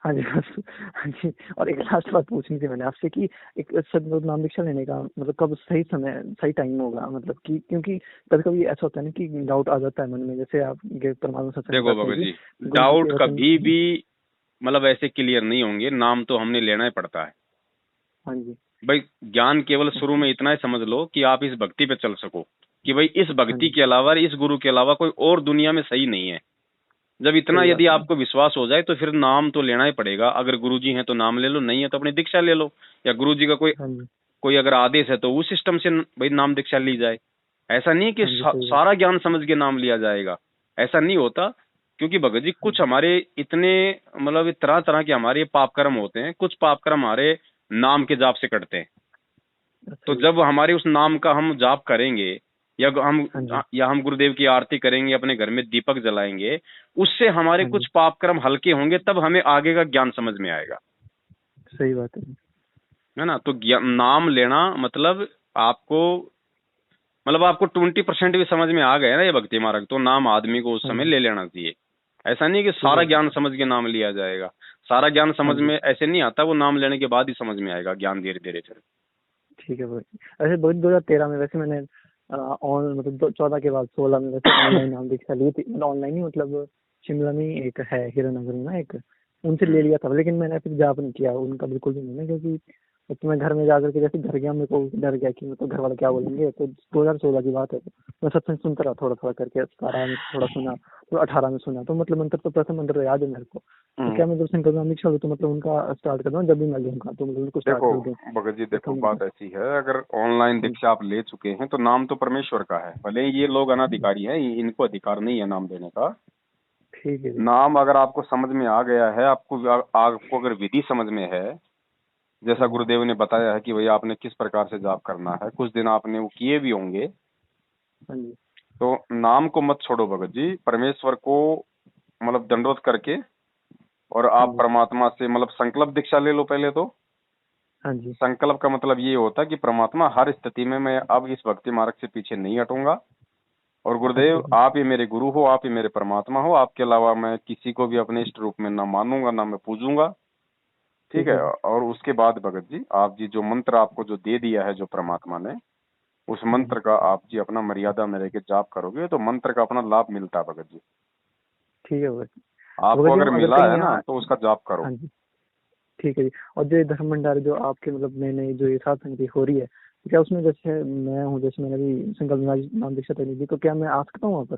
हाँ जी। हाँ जी। और एक लास्ट बात पूछनी थी मैंने आपसे कि एक सदगुरु नाम दीक्षा लेने का मतलब कब सही समय, सही टाइम होगा, मतलब कि क्योंकि कभी कभी ऐसा होता है ना कि डाउट आ जाता है मन में, जैसे आप परमात्मा सत्संग। देखो भगत जी, डाउट कभी भी मतलब ऐसे क्लियर नहीं होंगे। नाम तो हमने लेना ही पड़ता है। हाँ जी भाई, ज्ञान केवल शुरू में इतना ही समझ लो कि आप इस भक्ति पे चल सको कि भाई इस भक्ति के अलावा, इस गुरु के अलावा कोई और दुनिया में सही नहीं है। जब इतना यदि आपको विश्वास हो जाए तो फिर नाम तो लेना ही पड़ेगा। अगर गुरुजी हैं तो नाम ले लो, नहीं है तो अपनी दीक्षा ले लो, या गुरुजी का कोई अगर आदेश है तो उस सिस्टम से भाई नाम दीक्षा ली जाए। ऐसा नहीं कि सारा ज्ञान समझ के नाम लिया जाएगा, ऐसा नहीं होता। क्योंकि भगत जी कुछ हमारे इतने मतलब तरह तरह के हमारे पाप कर्म होते हैं, कुछ पाप कर्म हमारे नाम के जाप से कटते हैं। तो जब हमारे उस नाम का हम जाप करेंगे या हम गुरुदेव की आरती करेंगे, अपने घर में दीपक जलाएंगे, उससे हमारे कुछ पाप कर्म हल्के होंगे, तब हमें आगे का ज्ञान समझ में आएगा। सही बात है ना। तो नाम लेना मतलब आपको 20% भी समझ में आ गया ना ये भक्ति मार्ग, तो नाम आदमी को उस समय ले लेना चाहिए। ऐसा नहीं कि सारा ज्ञान समझ के नाम लिया जाएगा। सारा ज्ञान समझ में ऐसे नहीं आता, वो नाम लेने के बाद ही समझ में आएगा ज्ञान धीरे धीरे। फिर ठीक है भाई। ऐसे 2013 में वैसे मैंने मतलब 14 के बाद 16 में वैसे ऑनलाइन नाम दीक्षा ली थी। ऑनलाइन ही मतलब शिमला में एक है हीरानगर में ना, एक उनसे ले लिया था, लेकिन मैंने फिर जाप नहीं किया उनका बिल्कुल भी नहीं, क्योंकि तो मैं घर में जाकर के जैसे घर गया, मेरे को डर गया कि मतलब घर वाले क्या बोलेंगे। तो 2016 की बात है, मैं सत्संग सुनता रहा थोड़ा थोड़ा करके। 17 में थोड़ा सुना, तो 18 में सुना, तो मतलब मंत्र तो प्रथम मंत्र याद है मेरे को। तो क्या मैं जब संकल्प नाम दीक्षा तो मतलब उनका स्टार्ट कर दूं जब भी मैं लूंगा, तो मतलब उनको स्टार्ट कर दूं। भगत जी देखो, बात ऐसी है, अगर ऑनलाइन दीक्षा आप ले चुके हैं तो नाम तो परमेश्वर का है, भले ये लोग अनाधिकारी हैं, इनको अधिकार नहीं है नाम देने का। ठीक है। नाम अगर आपको समझ में आ गया है, आपको अगर विधि समझ में है, जैसा गुरुदेव ने बताया है कि भैया आपने किस प्रकार से जाप करना है, कुछ दिन आपने वो किए भी होंगे, तो नाम को मत छोड़ो भगत जी। परमेश्वर को मतलब दंडवत करके और आप परमात्मा से मतलब संकल्प दीक्षा ले लो पहले तो। संकल्प का मतलब ये होता है कि परमात्मा हर स्थिति में मैं अब इस भक्ति मार्ग से पीछे नहीं हटूंगा, और गुरुदेव आप ही मेरे गुरु हो, आप ही मेरे परमात्मा हो, आपके अलावा मैं किसी को भी अपने इष्ट रूप में ना मानूंगा, ना मैं पूजूंगा। ठीक है। और उसके बाद भगत जी आप जी जो मंत्र आपको जो दे दिया है जो परमात्मा ने, उस मंत्र का आप जी अपना मर्यादा में रह के जाप करोगे तो मंत्र का अपना लाभ मिलता है भगत जी। ठीक है भगत। आपको अगर मिला है ना तो उसका जाप करो। ठीक है जी। और जो धर्म भंडार जो आपके मतलब नई जो ये साथ संगति हो रही है, तो क्या उसमें जैसे मैं हूँ, जैसे मैंने भी संकल्प नाम दीक्षा ली थी, तो क्या मैं आ सकता हूँ वहाँ पर?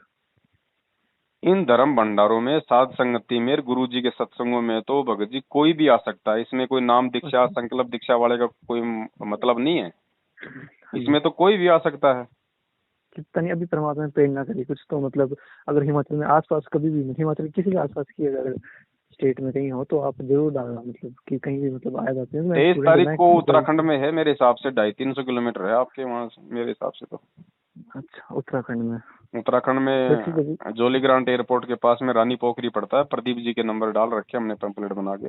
इन धर्म भंडारों में साध संगति में गुरु जी के सत्संगों में तो भगत जी कोई भी आ सकता है। इसमें कोई नाम दीक्षा संकल्प दीक्षा वाले का कोई मतलब नहीं है, इसमें तो कोई भी आ सकता है। कि पता नहीं अभी परमात्मा ने प्रेरणा करी कुछ, तो मतलब अगर हिमाचल में आसपास कभी भी, हिमाचल किसी भी आसपास की अगर स्टेट में कहीं हो तो आप जरूर डालना, मतलब कि कहीं भी मतलब आया जाते हैं। 23 तारीख को उत्तराखंड में है, मेरे हिसाब से 250-300 किलोमीटर है आपके वहाँ से, मेरे हिसाब से तो। अच्छा, उत्तराखंड में जोली ग्रांट एयरपोर्ट के पास में रानी पोखरी पड़ता है। प्रदीप जी के नंबर डाल रखे हमने पैम्पलेट बना के।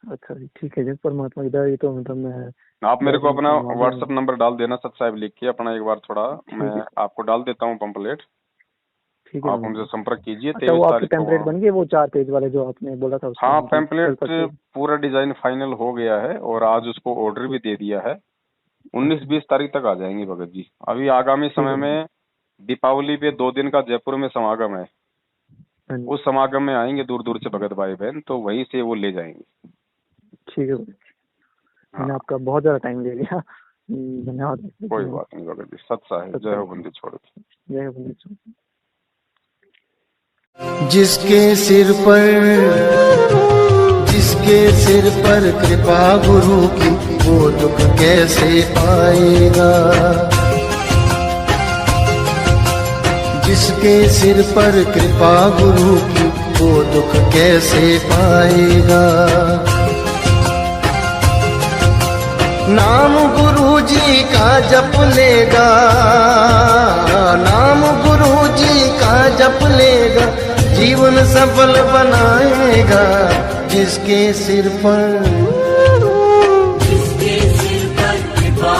अच्छा जी, ठीक है जी, परमात्मा की दया। तो मतलब मैं, आप मेरे को अपना व्हाट्सएप नंबर डाल देना सत साहब लिख के अपना, एक बार थोड़ा मैं आपको डाल देता हूँ पैम्पलेट, ठीक है, आप उनसे संपर्क कीजिए। अच्छा, वो आपके पैम्पलेट बन गए, वो 4 पेज वाले जो आपने बोला था? हाँ, पैम्पलेट पूरा डिजाइन फाइनल हो गया है और आज उसको ऑर्डर भी दे दिया है। 19-20 तारीख तक आ जाएंगे भगत जी। अभी आगामी समय में दीपावली पे 2 दिन का जयपुर में समागम है, उस समागम में आएंगे दूर दूर से भगत भाई बहन, तो वहीं से वो ले जाएंगे। ठीक है, मैंने आपका बहुत ज्यादा टाइम ले लिया, धन्यवाद। कोई बात नहीं भगत जी, सत साहिब, जय हो बंदी छोड़। जय हो बंदी छोड़। जिसके सिर पर कृपा गुरु की, वो दुख कैसे पाएगा। जिसके सिर पर कृपा गुरु की, वो दुख कैसे पाएगा। नाम गुरु जी का जप लेगा, नाम गुरु जी का जप लेगा, जीवन सफल बनाएगा। जिसके सिर पर कृपा